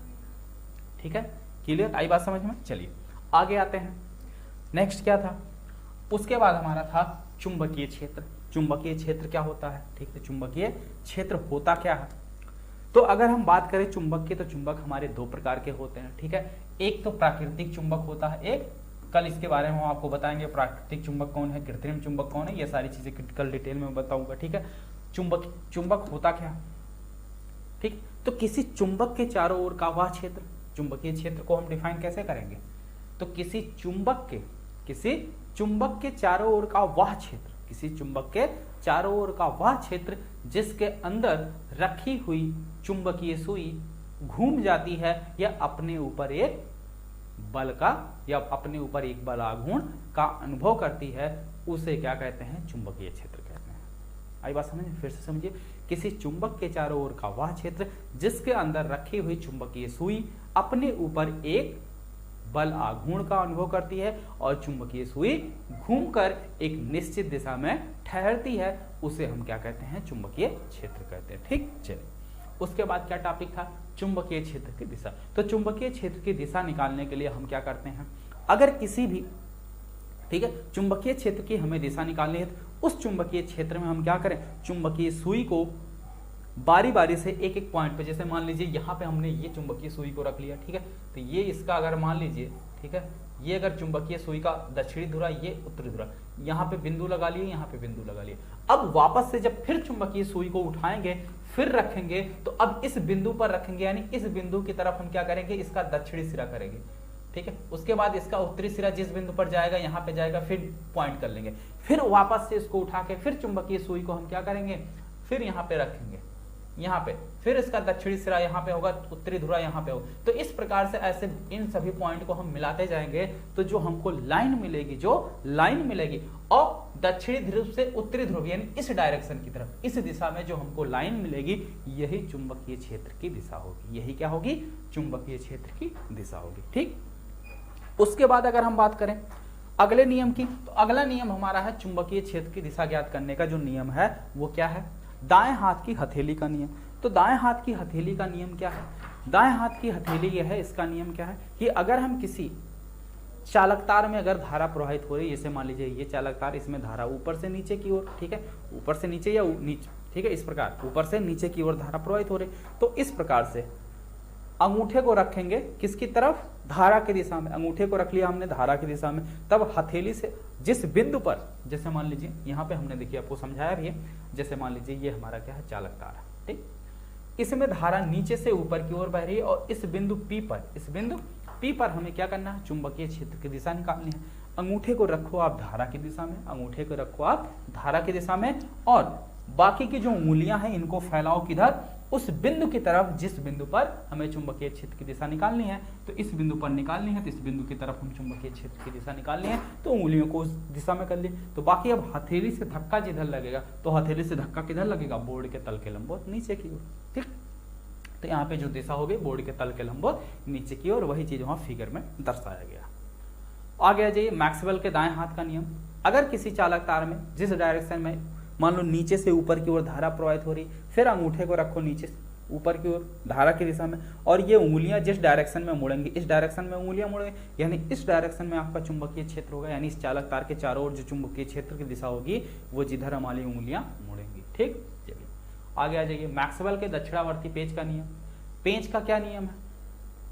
ठीक है। क्लियर? आई बात समझ में? चलिए आगे आते हैं। नेक्स्ट क्या था? उसके बाद हमारा था चुंबकीय क्षेत्र। चुंबकीय क्षेत्र क्या होता है? ठीक है, चुंबकीय क्षेत्र होता क्या है? तो अगर हम बात करें चुंबक की, तो चुंबक हमारे दो प्रकार के होते हैं, ठीक है। एक तो प्राकृतिक चुंबक होता है, एक कल इसके बारे में हम आपको बताएंगे प्राकृतिक चुंबक कौन है, कृत्रिम चुंबक कौन है, ये सारी चीजें कल डिटेल में बताऊंगा, ठीक है। चुंबक होता क्या? ठीक, तो किसी चुंबक के चारों ओर का वह क्षेत्र, चुंबकीय क्षेत्र को हम डिफाइन कैसे करेंगे? तो किसी चुंबक के चारों ओर का वह क्षेत्र, किसी चुंबक के चारों ओर का वह क्षेत्र जिसके अंदर रखी हुई चुंबकीय सुई घूम जाती है या अपने ऊपर एक बल का या अपने ऊपर एक बल आघूर्ण का अनुभव करती है, उसे क्या कहते हैं? चुंबकीय क्षेत्र कहते हैं। आई बात समझ? फिर से समझिए, किसी चुंबक के चारों ओर का वह क्षेत्र जिसके अंदर रखी हुई चुंबकीय सुई अपने ऊपर एक बल आघूर्ण का अनुभव करती है और चुंबकीय सुई घूमकर एक निश्चित दिशा में ठहरती है, उसे हम क्या कहते हैं? चुंबकीय क्षेत्र कहते हैं, ठीक। चलिए उसके बाद क्या टॉपिक था? चुंबकीय क्षेत्र की दिशा। तो चुंबकीय क्षेत्र की दिशा निकालने के लिए हम क्या करते हैं? अगर किसी भी, ठीक है, चुंबकीय क्षेत्र की हमें दिशा निकालनी है तो उस चुंबकीय क्षेत्र में हम क्या करें? चुंबकीय सुई को बारी बारी से एक एक पॉइंट पे, जैसे मान लीजिए यहाँ पे हमने ये चुंबकीय सुई को रख लिया, ठीक है, तो ये इसका अगर मान लीजिए, ठीक है, ये अगर चुंबकीय सुई का दक्षिणी धुरा, ये उत्तरी धुरा, यहाँ पे बिंदु लगा लिए, यहाँ पे बिंदु लगा लिए। अब वापस से जब फिर चुंबकीय सुई को उठाएंगे, फिर रखेंगे, तो अब इस बिंदु पर रखेंगे, यानी इस बिंदु की तरफ हम क्या करेंगे? इसका दक्षिणी सिरा करेंगे, ठीक है। उसके बाद इसका उत्तरी सिरा जिस बिंदु पर जाएगा, यहाँ पे जाएगा, फिर पॉइंट कर लेंगे, फिर वापस से इसको उठा के फिर चुंबकीय सुई को हम क्या करेंगे? फिर यहाँ पे रखेंगे, यहाँ पे, फिर इसका दक्षिणी सिरा यहाँ पे होगा, उत्तरी धुरा यहाँ पे होगा। तो इस प्रकार से ऐसे इन सभी पॉइंट को हम मिलाते जाएंगे, तो जो हमको लाइन मिलेगी, और दक्षिणी ध्रुव से उत्तरी ध्रुव यानी इस डायरेक्शन की तरफ, इस दिशा में जो हमको लाइन मिलेगी यही चुंबकीय क्षेत्र की दिशा होगी। यही क्या होगी? चुंबकीय क्षेत्र की दिशा होगी। ठीक, उसके बाद अगर हम बात करें अगले नियम की, तो अगला नियम हमारा है चुंबकीय क्षेत्र की दिशा ज्ञात करने का जो नियम है वो क्या है? दाएं हाथ की हथेली का नियम। तो दाएं हाथ की हथेली का नियम क्या है? दाएं हाथ की हथेली यह है, इसका नियम क्या है कि अगर हम किसी चालक तार में अगर धारा प्रवाहित हो रही है, जैसे मान लीजिए ये चालक तार, इसमें धारा ऊपर से नीचे की ओर, ठीक है, ऊपर से नीचे या नीचे, ठीक है, इस प्रकार ऊपर से नीचे की ओर धारा प्रवाहित हो रही, तो इस प्रकार से अंगूठे को रखेंगे किसकी तरफ? धारा की दिशा में। अंगूठे को रख लिया हमने धारा की दिशा में, तब हथेली से जिस बिंदु पर, जैसे मान लीजिए यहाँ पे हमने देखिए आपको समझाया भी है, जैसे मान लीजिए ये हमारा क्या है? चालक तार है, ठीक, इसमें धारा नीचे से ऊपर की ओर बह रही है और इस बिंदु P पर, इस बिंदु P पर हमें क्या करना है? चुंबकीय क्षेत्र की दिशा निकालनी है। अंगूठे को रखो आप धारा की दिशा में, अंगूठे को रखो आप धारा की दिशा में, और बाकी की जो उंगलियां हैं इनको फैलाओ किधर? उस बिंदु की तरफ जिस बिंदु पर हमें चुंबकीय क्षेत्र की दिशा निकालनी है। तो इस बिंदु पर निकालनी है, तो इस बिंदु की तरफ हम चुंबकीय क्षेत्र की दिशा निकालनी है, तो उंगलियों को उस दिशा में कर ली। तो बाकी अब हथेली से धक्का जिधर लगेगा, तो हथेली से धक्का किधर लगेगा? बोर्ड के तल के लंबवत नीचे की ओर। ठीक, तो यहाँ पे जो दिशा होगी बोर्ड के तल के लंबवत नीचे की ओर, वही चीज वहां फिगर में दर्शाया गया। आगे आ जाइए मैक्सवेल के दाएं हाथ का नियम। अगर किसी चालक तार में जिस डायरेक्शन में मान लो नीचे से ऊपर की ओर धारा प्रवाहित हो रही, फिर अंगूठे को रखो नीचे से ऊपर की ओर धारा की दिशा में, और ये उंगलियां जिस डायरेक्शन में मुड़ेंगी, इस डायरेक्शन में उंगलियां मुड़ेंगी, यानी इस डायरेक्शन में आपका चुंबकीय क्षेत्र होगा, यानी इस चालक तार के चारों ओर जो चुंबकीय क्षेत्र की दिशा होगी वो जिधर हमारी उंगलियां मुड़ेंगी। ठीक, चलिए आगे आ जाइए मैक्सवेल के दक्षिणावर्ती पेंच का नियम। पेंच का क्या नियम है?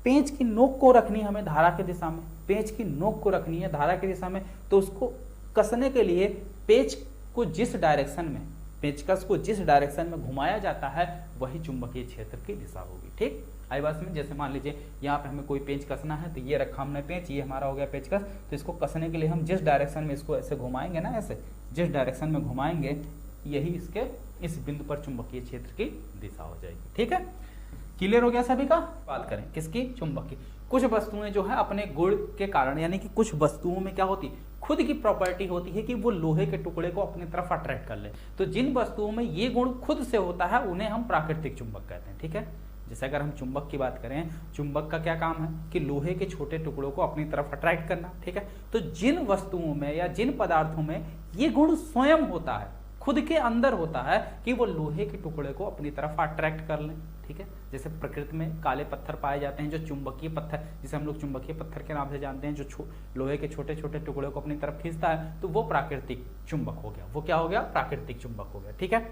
पेंच की नोक को रखनी है हमें धारा की दिशा में, पेंच की नोक को रखनी है धारा की दिशा में, तो उसको कसने के लिए पेंच को जिस डायरेक्शन में, पेंचकस को जिस डायरेक्शन में घुमाया जाता है वही चुंबकीय क्षेत्र की दिशा होगी। ठीक, आई बात में, जैसे मान लीजिए यहाँ पे हमें कोई पेंच कसना है, तो ये रखा हमने पेंच, ये हमारा हो गया पेंचकस, तो इसको कसने के लिए हम जिस डायरेक्शन में इसको ऐसे घुमाएंगे ना, ऐसे जिस डायरेक्शन में घुमाएंगे यही इसके इस बिंदु पर चुंबकीय क्षेत्र की दिशा हो जाएगी। ठीक है, क्लियर हो गया सभी का? बात करें किसकी? चुंबक की। कुछ वस्तुएं जो है अपने गुण के कारण, यानी कि कुछ वस्तुओं में क्या होती, खुद की प्रॉपर्टी होती है कि वो लोहे के टुकड़े को अपनी तरफ अट्रैक्ट कर ले। तो जिन वस्तुओं में ये गुण खुद से होता है उन्हें हम प्राकृतिक चुंबक कहते हैं। ठीक है, जैसे अगर हम चुंबक की बात करें, चुंबक का क्या काम है कि लोहे के छोटे टुकड़ों को अपनी तरफ अट्रैक्ट करना। ठीक है, तो जिन वस्तुओं में या जिन पदार्थों में ये गुण स्वयं होता है, खुद के अंदर होता है कि वो लोहे के टुकड़े को अपनी तरफ अट्रैक्ट कर लें। ठीक है, जैसे प्रकृति में काले पत्थर पाए जाते हैं जो चुंबकीय पत्थर, जिसे हम लोग चुंबकीय पत्थर के नाम से जानते हैं, जो लोहे के छोटे छोटे टुकड़े को अपनी तरफ खींचता है, तो वो प्राकृतिक चुंबक हो गया। वो क्या हो गया? प्राकृतिक चुंबक हो गया। ठीक है,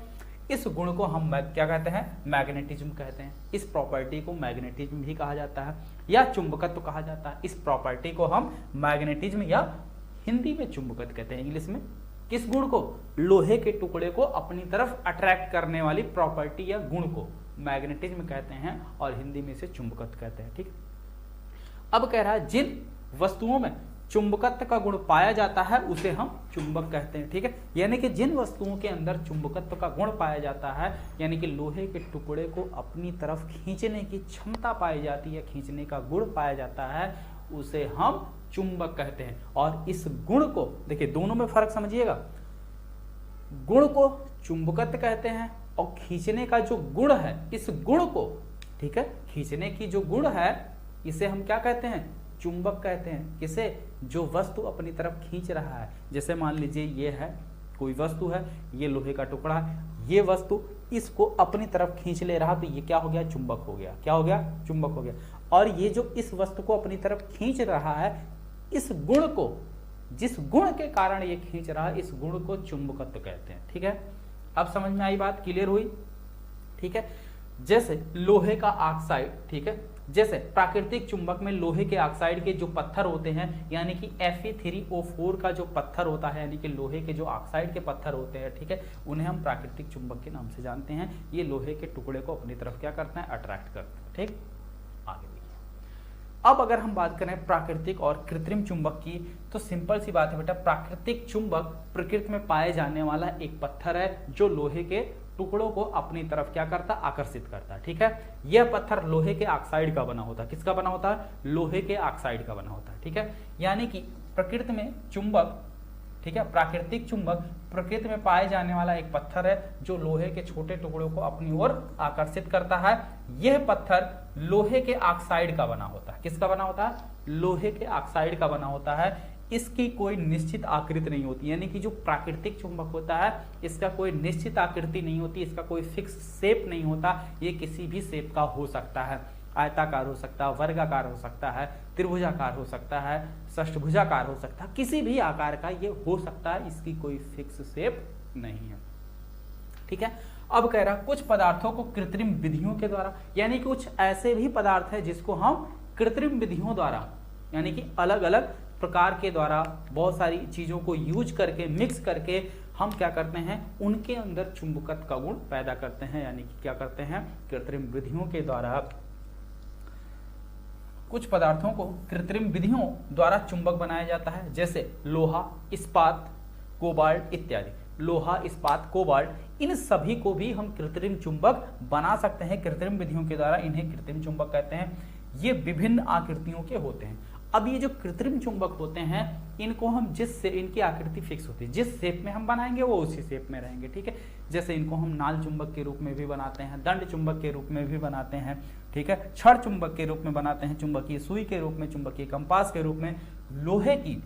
इस गुण को हम क्या कहते हैं? मैग्नेटिज्म कहते हैं। इस प्रॉपर्टी को मैग्नेटिज्म भी कहा जाता है या चुंबकत्व कहा जाता है। इस प्रॉपर्टी को हम मैग्नेटिज्म या हिंदी में चुंबकत्व कहते हैं, इंग्लिश में किस गुण को? लोहे के टुकड़े को अपनी तरफ अट्रैक्ट करने वाली प्रॉपर्टी या गुण को मैग्नेटिज्म कहते हैं और हिंदी में इसे चुंबकत्व कहते हैं। ठीक, अब कह रहा है जिन वस्तुओं में चुंबकत्व का गुण पाया जाता है उसे हम चुंबक कहते हैं। ठीक है, यानी कि जिन वस्तुओं के अंदर चुंबकत्व का गुण पाया जाता है, यानी कि लोहे के टुकड़े को अपनी तरफ खींचने की क्षमता पाई जाती है, खींचने का गुण पाया जाता है, उसे हम चुंबक कहते हैं। और इस गुण को देखिए, दोनों में फर्क समझिएगा, गुण को चुंबकत्व कहते हैं और खींचने का जो गुण है, इस गुण को, ठीक है, खींचने की जो गुण है इसे हम क्या कहते हैं? चुंबक कहते हैं। किसे? जो वस्तु अपनी तरफ खींच रहा है। जैसे मान लीजिए ये है, कोई वस्तु है, ये लोहे का टुकड़ा है, ये वस्तु इसको अपनी तरफ खींच ले रहा, तो ये क्या हो गया? चुंबक हो गया। क्या हो गया? चुंबक हो गया। और ये जो इस वस्तु को अपनी तरफ खींच रहा है, इस गुण को, जिस गुण के कारण ये खींच रहा है, इस गुण को चुंबकत्व कहते हैं। ठीक है, अब समझ में आई बात? क्लियर हुई? ठीक है, जैसे लोहे का ऑक्साइड, ठीक है, जैसे प्राकृतिक चुंबक में लोहे के ऑक्साइड के जो पत्थर होते हैं, यानी कि Fe3O4 का जो पत्थर होता है, यानी कि लोहे के जो ऑक्साइड के पत्थर होते हैं, ठीक है, उन्हें हम प्राकृतिक चुंबक के नाम से जानते हैं। ये लोहे के टुकड़े को अपनी तरफ क्या करते हैं? अट्रैक्ट करते हैं। ठीक, आगे देखिए। अब अगर हम बात करें प्राकृतिक और कृत्रिम चुंबक की, तो सिंपल सी बात है बेटा, प्राकृतिक चुंबक प्रकृति में पाए जाने वाला एक पत्थर है जो लोहे के टुकड़ों को अपनी तरफ क्या करता? आकर्षित करता है। ठीक है, यह पत्थर लोहे के ऑक्साइड का बना होता है। किसका बना होता है? लोहे के ऑक्साइड का बना होता है। ठीक है, यानी कि प्रकृति में चुंबक ठीक है। प्राकृतिक चुंबक प्रकृति में पाए जाने वाला एक पत्थर है जो लोहे के छोटे टुकड़ों को अपनी ओर आकर्षित करता है। यह पत्थर लोहे के ऑक्साइड का बना होता है। किसका बना होता है? लोहे के ऑक्साइड का बना होता है। इसकी कोई निश्चित आकृति नहीं होती, यानी कि जो प्राकृतिक चुंबक होता है इसका कोई निश्चित आकृति नहीं होती, इसका कोई फिक्स शेप नहीं होता। ये किसी भी शेप का हो सकता है, आयताकार हो सकता है, वर्गाकार हो सकता है, त्रिभुजाकार हो सकता है, षष्ठभुजाकार हो सकता है, किसी भी आकार का ये हो सकता है। इसकी कोई फिक्स शेप नहीं है, ठीक है। अब कह रहा कुछ पदार्थों को कृत्रिम विधियों के द्वारा, यानी कुछ ऐसे भी पदार्थ है जिसको हम कृत्रिम विधियों द्वारा, यानी कि अलग अलग प्रकार के द्वारा बहुत सारी चीजों को यूज करके, मिक्स करके हम क्या करते हैं, उनके अंदर चुंबकत्व का गुण पैदा करते हैं। यानी कि क्या करते हैं, कृत्रिम विधियों के द्वारा कुछ पदार्थों को कृत्रिम विधियों द्वारा चुंबक बनाया जाता है, जैसे लोहा, इस्पात, कोबाल्ट इत्यादि। लोहा, इस्पात, कोबाल्ट, इन सभी को भी हम कृत्रिम चुंबक बना सकते हैं कृत्रिम विधियों के द्वारा। इन्हें कृत्रिम चुंबक कहते हैं। ये विभिन्न आकृतियों के होते हैं। अब ये जो कृत्रिम चुंबक होते हैं, इनको हम जिससे इनकी आकृति फिक्स होती है, जिस शेप में हम बनाएंगे वो उसी शेप में रहेंगे, ठीक है। जैसे इनको हम नाल चुंबक के रूप में भी बनाते हैं, दंड चुंबक के रूप में भी बनाते हैं, ठीक है, छड़ चुंबक के रूप में बनाते हैं, चुंबकीय सुई के रूप में, चुंबकीय कंपास के रूप में, लोहे की,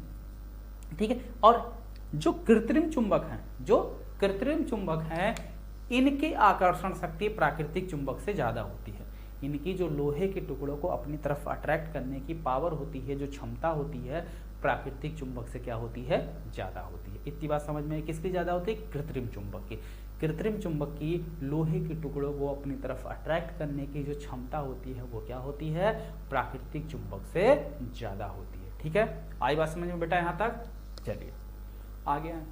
ठीक है। और जो कृत्रिम चुंबक हैं, इनकी आकर्षण शक्ति प्राकृतिक चुंबक से ज्यादा होती है। इनकी जो लोहे के टुकड़ों को अपनी तरफ अट्रैक्ट करने की पावर होती है, जो क्षमता होती है, प्राकृतिक चुंबक से क्या होती है, ज्यादा होती है। इतनी बात समझ में, किसकी ज्यादा होती है, कृत्रिम चुंबक की। कृत्रिम चुंबक की लोहे के टुकड़ों को अपनी तरफ अट्रैक्ट करने की जो क्षमता होती है वो क्या होती है, प्राकृतिक चुंबक से ज्यादा होती है, ठीक है। आई बात समझ में बेटा यहाँ तक? चलिए आगे आए।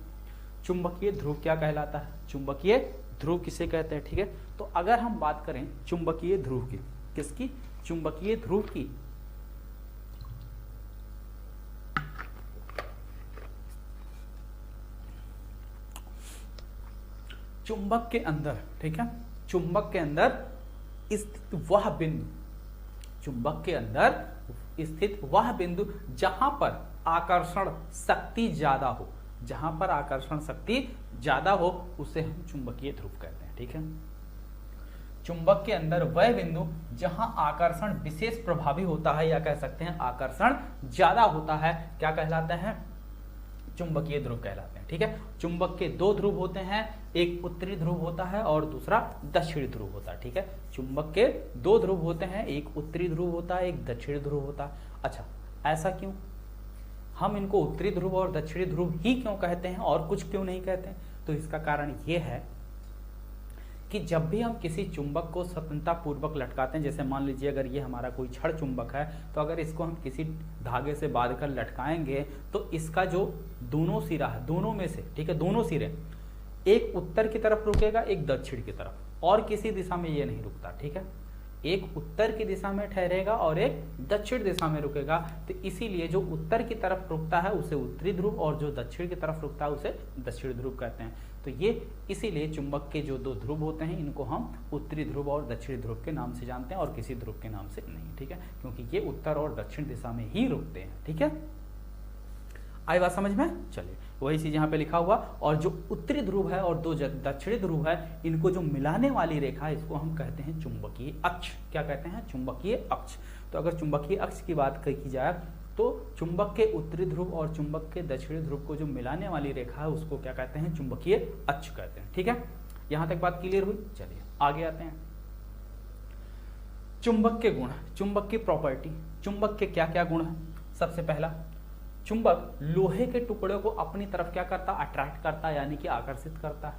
चुंबकीय ध्रुव क्या कहलाता है? चुंबकीय ध्रुव किसे कहते हैं, ठीक है। तो अगर हम बात करें चुंबकीय ध्रुव की, किसकी? चुंबकीय ध्रुव की, चुंबक के अंदर, ठीक है, चुंबक के अंदर स्थित वह बिंदु, चुंबक के अंदर स्थित वह बिंदु जहां पर आकर्षण शक्ति ज्यादा हो, जहां पर आकर्षण शक्ति ज्यादा हो उसे हम चुंबकीय ध्रुव कहते हैं, ठीक है। चुंबक के अंदर वह बिंदु जहां आकर्षण विशेष प्रभावी होता है, या कह सकते हैं आकर्षण ज्यादा होता है, क्या कहलाते हैं, चुंबकीय ध्रुव कहलाते हैं, ठीक है। चुंबक के दो ध्रुव होते हैं, एक उत्तरी ध्रुव होता है और दूसरा दक्षिणी ध्रुव होता है, ठीक है। चुंबक के दो ध्रुव होते हैं, एक उत्तरी ध्रुव होता है, एक दक्षिणी ध्रुव होता है। अच्छा, ऐसा क्यों? हम इनको उत्तरी ध्रुव और दक्षिणी ध्रुव ही क्यों कहते हैं और कुछ क्यों नहीं कहते हैं? तो इसका कारण यह है कि जब भी हम किसी चुंबक को स्वतंत्रता पूर्वक लटकाते हैं, जैसे मान लीजिए अगर ये हमारा कोई छड़ चुंबक है, तो अगर इसको हम किसी धागे से बांधकर लटकाएंगे तो इसका जो दोनों सिरा है, दोनों में से, ठीक है, दोनों सिरे, एक उत्तर की तरफ रुकेगा, एक दक्षिण की तरफ, और किसी दिशा में ये नहीं रुकता, ठीक है। एक उत्तर की दिशा में ठहरेगा और एक दक्षिण दिशा में रुकेगा। तो इसीलिए जो उत्तर की तरफ रुकता है उसे उत्तरी ध्रुव और जो दक्षिण की तरफ रुकता है उसे दक्षिण ध्रुव कहते हैं। तो ये इसीलिए चुंबक के जो दो ध्रुव होते हैं इनको हम उत्तरी ध्रुव और दक्षिणी ध्रुव के नाम से जानते हैं और किसी ध्रुव के नाम से नहीं, ठीक है, क्योंकि ये उत्तर और दक्षिण दिशा में ही रुकते हैं, ठीक है। आई बात समझ में? चलिए वही चीज यहाँ पे लिखा हुआ। और जो उत्तरी ध्रुव है और दो दक्षिणी ध्रुव है, इनको जो मिलाने वाली रेखा है इसको हम कहते हैं चुंबकीय अक्ष। क्या कहते हैं? चुंबकीय अक्ष। तो अगर चुंबकीय अक्ष की बात की जाए तो चुंबक के उत्तरी ध्रुव और चुंबक के दक्षिणी ध्रुव को जो मिलाने वाली रेखा है उसको क्या कहते हैं? चुंबकीय अक्ष कहते हैं, ठीक है। यहां तक बात क्लियर हुई? चलिए आगे आते हैं। चुंबक के गुण, चुंबक की प्रॉपर्टी, चुंबक के क्या क्या गुण है? सबसे पहला, चुंबक लोहे के टुकड़े को अपनी तरफ क्या करता? अट्रैक्ट करता है, यानी कि आकर्षित करता है,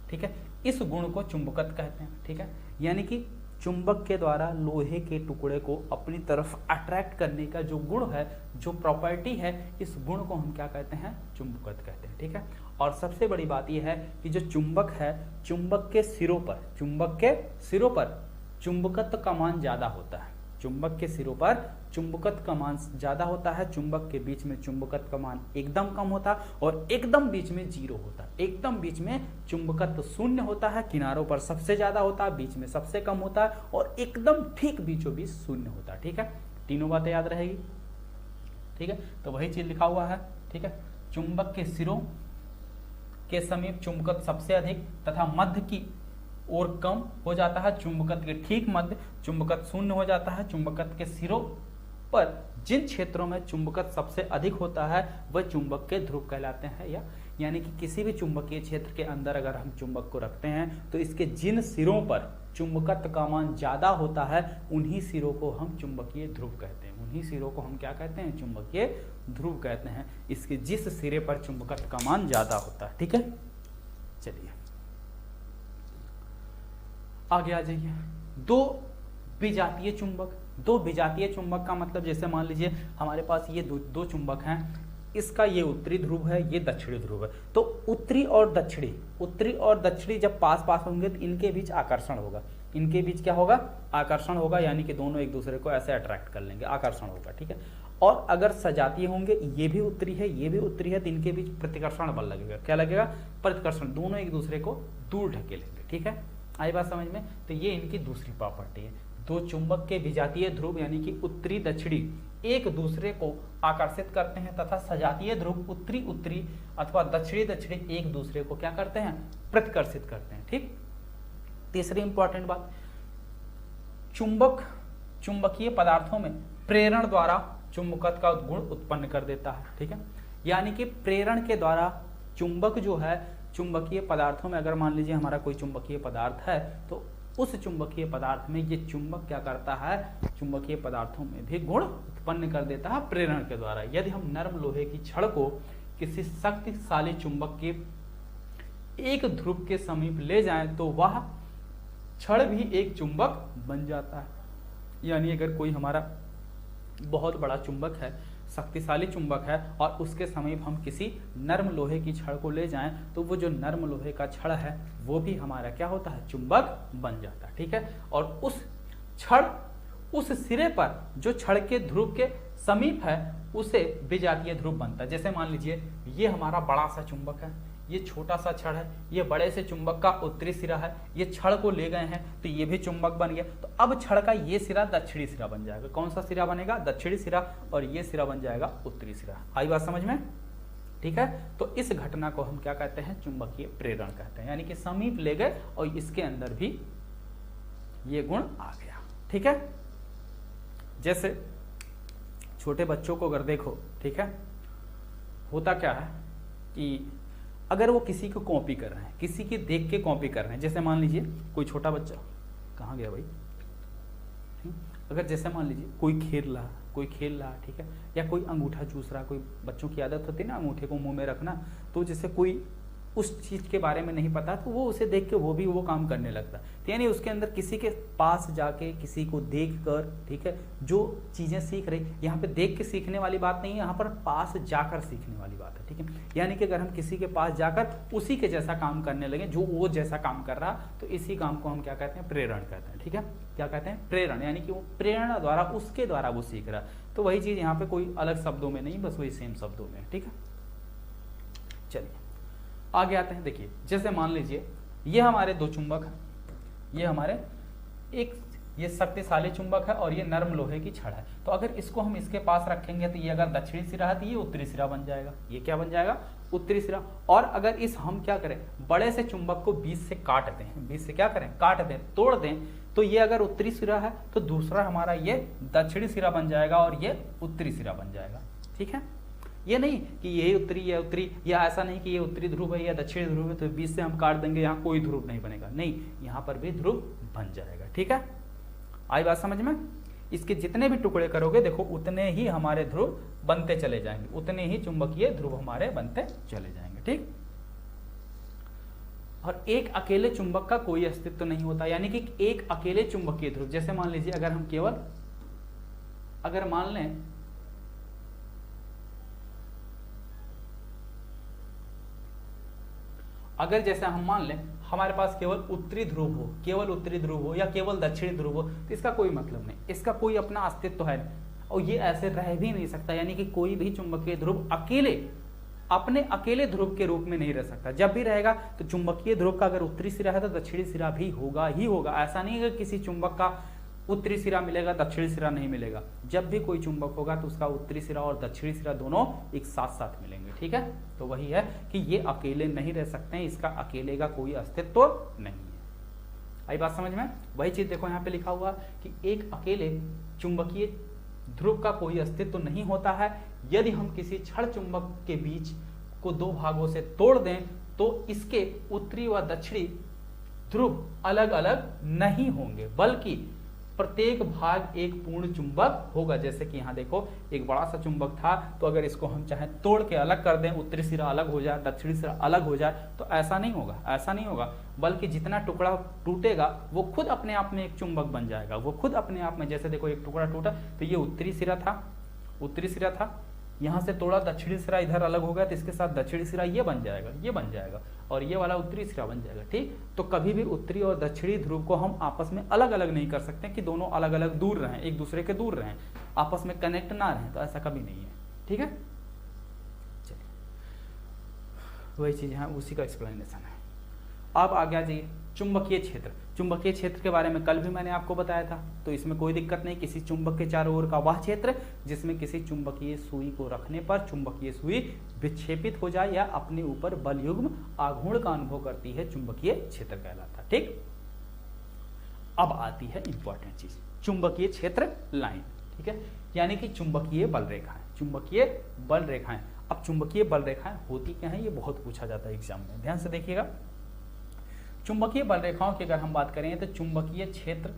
ठीक है। इस गुण को चुंबकत्व कहते हैं, ठीक है। यानी कि चुंबक के द्वारा लोहे के टुकड़े को अपनी तरफ अट्रैक्ट करने का जो गुण है, जो प्रॉपर्टी है, इस गुण को हम क्या कहते हैं? चुंबकत्व कहते हैं, ठीक है। और सबसे बड़ी बात यह है कि जो चुंबक है, चुंबक के सिरों पर, चुंबक के सिरों पर चुंबकत्व का मान ज्यादा होता है। चुंबक के सिरों पर चुंबकत्व का मान ज्यादा होता है, चुंबक के बीच में चुंबकत्व का मान एकदम कम होता है और एकदम बीच में जीरो होता है। एकदम बीच में चुंबकत्व शून्य होता है, किनारों पर सबसे ज्यादा होता है, बीच में सबसे कम होता है और एकदम ठीक बीचों बीच शून्य होता है, ठीक है। तीनों बातें याद रहेगी, ठीक है। तो वही चीज लिखा हुआ है, ठीक है। चुंबक के सिरों के समीप चुंबकत्व सबसे अधिक तथा मध्य की ओर कम हो जाता है। चुंबकत्व के ठीक मध्य चुंबकत्व शून्य हो जाता है। चुंबकत्व के सिरों पर जिन क्षेत्रों में चुंबकत्व सबसे अधिक होता है वह चुंबक के ध्रुव कहलाते हैं। यानी कि किसी भी चुंबकीय क्षेत्र के अंदर अगर हम चुंबक को रखते हैं तो इसके जिन सिरों पर चुंबकत्व का मान ज्यादा होता है उन्हीं सिरों को हम चुंबकीय ध्रुव कहते हैं। उन्हीं सिरों को हम क्या कहते हैं? चुंबकीय ध्रुव कहते हैं। इसके जिस सिरे पर चुंबकत्व का मान ज्यादा होता है। ठीक है, चलिए आगे आ जाइए। दो विजातीय चुंबक। दो विजातीय चुंबक का मतलब जैसे मान लीजिए हमारे पास ये दो चुंबक हैं, इसका ये उत्तरी ध्रुव है, ये दक्षिणी ध्रुव है। तो उत्तरी और दक्षिणी जब पास पास होंगे तो इनके बीच आकर्षण होगा। इनके बीच क्या होगा? आकर्षण होगा, यानी कि दोनों एक दूसरे को ऐसे अट्रैक्ट कर लेंगे, आकर्षण होगा। ठीक है, और अगर सजातीय होंगे, ये भी उत्तरी है, ये भी उत्तरी है, तो इनके बीच प्रतिकर्षण बल लगेगा। क्या लगेगा? प्रतिकर्षण। दोनों एक दूसरे को दूर ढकेलेंगे। ठीक है, आई बात समझ में? तो ये इनकी दूसरी प्रॉपर्टी है। दो चुंबक के विजातीय ध्रुव यानी कि उत्तरी दक्षिणी एक दूसरे को आकर्षित करते हैं तथा सजातीय ध्रुव उत्तरी उत्तरी अथवा दक्षिणी दक्षिणी एक दूसरे को क्या करते हैं? प्रतिकर्षित करते हैं। ठीक, तीसरी इंपॉर्टेंट बात, चुंबकीय पदार्थों में प्रेरण द्वारा चुंबकत्व का गुण उत्पन्न कर देता है। ठीक है, यानी कि प्रेरण के द्वारा चुंबक जो है चुंबकीय पदार्थों में, अगर मान लीजिए हमारा कोई चुंबकीय पदार्थ है तो उस चुंबकीय पदार्थ में ये चुंबक क्या करता है? चुंबकीय पदार्थों में भी गुण उत्पन्न कर देता है प्रेरण के द्वारा। यदि हम नर्म लोहे की छड़ को किसी शक्तिशाली चुंबक के एक ध्रुव के समीप ले जाएं तो वह छड़ भी एक चुंबक बन जाता है। यानी अगर कोई हमारा बहुत बड़ा चुंबक है, शक्तिशाली चुंबक है, और उसके समीप हम किसी नर्म लोहे की छड़ को ले जाएं तो वो जो नर्म लोहे का छड़ है वो भी हमारा क्या होता है? चुंबक बन जाता है। ठीक है, और उस सिरे पर जो छड़ के ध्रुव के समीप है उसे विजातीय ध्रुव बनता है। जैसे मान लीजिए ये हमारा बड़ा सा चुंबक है, ये छोटा सा छड़ है, ये बड़े से चुंबक का उत्तरी सिरा है, ये छड़ को ले गए हैं तो ये भी चुंबक बन गया। तो अब छड़ का ये सिरा दक्षिणी सिरा बन जाएगा। कौन सा सिरा बनेगा? दक्षिणी सिरा, और ये सिरा बन जाएगा उत्तरी सिरा। आई बात समझ में? ठीक है, तो इस घटना को हम क्या कहते हैं? चुंबकीय प्रेरण कहते हैं। यानी कि समीप ले गए और इसके अंदर भी ये गुण आ गया। ठीक है, जैसे छोटे बच्चों को अगर देखो, ठीक है, होता क्या है कि अगर वो किसी को कॉपी कर रहे हैं, किसी की देख के कॉपी कर रहे हैं, जैसे मान लीजिए कोई छोटा बच्चा, कहाँ गया भाई? अगर जैसे मान लीजिए कोई खेल रहा, ठीक है, या कोई अंगूठा चूस रहा, कोई बच्चों की आदत होती है ना अंगूठे को मुंह में रखना, तो जैसे कोई उस चीज के बारे में नहीं पता तो वो उसे देख के वो भी वो काम करने लगता है। तो यानी उसके अंदर किसी के पास जाके किसी को देख कर, ठीक है, जो चीजें सीख रही, यहाँ पे देख के सीखने वाली बात नहीं है, यहाँ पर पास जाकर सीखने वाली बात है। ठीक है, यानी कि अगर हम किसी के पास जाकर उसी के जैसा काम करने लगे जो वो जैसा काम कर रहा, तो इसी काम को हम क्या कहते हैं? प्रेरण कहते हैं। ठीक है, क्या कहते हैं? प्रेरण। यानी कि वो प्रेरणा द्वारा, उसके द्वारा वो सीख रहा है। तो वही चीज यहाँ पे कोई अलग शब्दों में नहीं, बस वही सेम शब्दों में। ठीक है, चलिए आगे आते हैं। देखिए जैसे मान लीजिए ये हमारे दो चुंबक हैं, ये हमारे ये शक्तिशाली चुंबक है और ये नर्म लोहे की छड़ है। तो अगर इसको हम इसके पास रखेंगे तो ये अगर दक्षिणी सिरा है तो ये उत्तरी सिरा बन जाएगा। ये क्या बन जाएगा? उत्तरी सिरा। और अगर इस हम क्या करें? बड़े से चुंबक को बीच से काट दें, बीच से क्या करें? काट दें, तोड़ दें, तो ये अगर उत्तरी सिरा है तो दूसरा हमारा ये दक्षिणी सिरा बन जाएगा और ये उत्तरी सिरा बन जाएगा। ठीक है, ये नहीं कि ये उत्तरी, या ऐसा नहीं कि ये उत्तरी ध्रुव है या दक्षिणी ध्रुव है तो बीच से हम काट देंगे, यहाँ कोई ध्रुव नहीं बनेगा। नहीं, यहाँ पर भी ध्रुव बन जाएगा। ठीक है, आई बात समझ में? इसके जितने भी टुकड़े करोगे देखो उतने ही हमारे ध्रुव बनते चले जाएंगे, उतने ही चुंबकीय ध्रुव हमारे बनते चले जाएंगे। ठीक, और एक अकेले चुंबक का कोई अस्तित्व नहीं होता। यानी कि एक अकेले चुंबकीय ध्रुव, जैसे मान लीजिए अगर हम केवल अगर मान लें अगर जैसे हम मान लें हमारे पास केवल उत्तरी ध्रुव हो, केवल उत्तरी ध्रुव हो या केवल दक्षिणी ध्रुव हो, तो इसका कोई मतलब नहीं, इसका कोई अपना अस्तित्व है नहीं और ये ऐसे रह भी नहीं सकता। यानी कि कोई भी चुंबकीय ध्रुव अकेले अपने अकेले ध्रुव के रूप में नहीं रह सकता। जब भी रहेगा तो चुंबकीय ध्रुव का अगर उत्तरी सिरा है तो दक्षिणी सिरा भी होगा ही होगा। ऐसा नहीं है कि किसी चुंबक का उत्तरी सिरा मिलेगा, दक्षिणी सिरा नहीं मिलेगा। जब भी कोई चुंबक होगा तो उसका उत्तरी सिरा और दक्षिणी सिरा दोनों एक साथ साथ मिलेंगे, ठीक है। तो वही है कि ये अकेले नहीं रह सकते हैं, इसका अकेले का कोई अस्तित्व नहीं है। आई बात समझ में? वही चीज देखो यहाँ पे लिखा हुआ कि एक अकेले चुंबकीय ध्रुव का कोई अस्तित्व नहीं होता है। यदि हम किसी क्षण चुंबक के बीच को दो भागों से तोड़ दें तो इसके उत्तरी व दक्षिणी ध्रुव अलग अलग नहीं होंगे, बल्कि प्रत्येक भाग एक पूर्ण चुंबक होगा। जैसे कि यहाँ देखो एक बड़ा सा चुंबक था, तो अगर इसको हम चाहे तोड़ के अलग कर दें, उत्तरी सिरा अलग हो जाए, दक्षिणी सिरा अलग हो जाए, तो ऐसा नहीं होगा, ऐसा नहीं होगा। बल्कि जितना टुकड़ा टूटेगा वो खुद अपने आप में एक चुंबक बन जाएगा, वो खुद अपने आप में। जैसे देखो एक टुकड़ा टूटा तो ये उत्तरी सिरा था, उत्तरी सिरा था, यहाँ से थोड़ा दक्षिणी सिरा इधर अलग हो गया तो इसके साथ दक्षिणी सिरा ये बन जाएगा, ये बन जाएगा, और ये वाला उत्तरी सिरा बन जाएगा, ठीक। तो कभी भी उत्तरी और दक्षिणी ध्रुव को हम आपस में अलग अलग नहीं कर सकते कि दोनों अलग अलग दूर रहें, एक दूसरे के दूर रहें, आपस में कनेक्ट ना रहें, तो ऐसा कभी नहीं है, ठीक है। चलिए वही चीज है, उसी का एक्सप्लेनेशन है। अब आ गया जी चुंबकीय क्षेत्र। चुंबकीय क्षेत्र के बारे में कल भी मैंने आपको बताया था, तो इसमें कोई दिक्कत नहीं। किसी चुंबक के चारों ओर का वह क्षेत्र जिसमें किसी चुंबकीय सुई को रखने पर चुंबकीय सुई विक्षेपित हो जाए या अपने ऊपर बल युग्म आघूर्ण का अनुभव करती है, चुंबकीय क्षेत्र कहलाता, ठीक। अब आती है इंपॉर्टेंट चीज, चुंबकीय क्षेत्र लाइन, ठीक है, यानी कि चुंबकीय बल रेखाएं। चुंबकीय बल रेखाएं, अब चुंबकीय बल रेखाएं होती क्या है, ये बहुत पूछा जाता है एग्जाम में, ध्यान से देखिएगा। चुंबकीय बल रेखाओं की अगर हम बात करें तो चुंबकीय क्षेत्र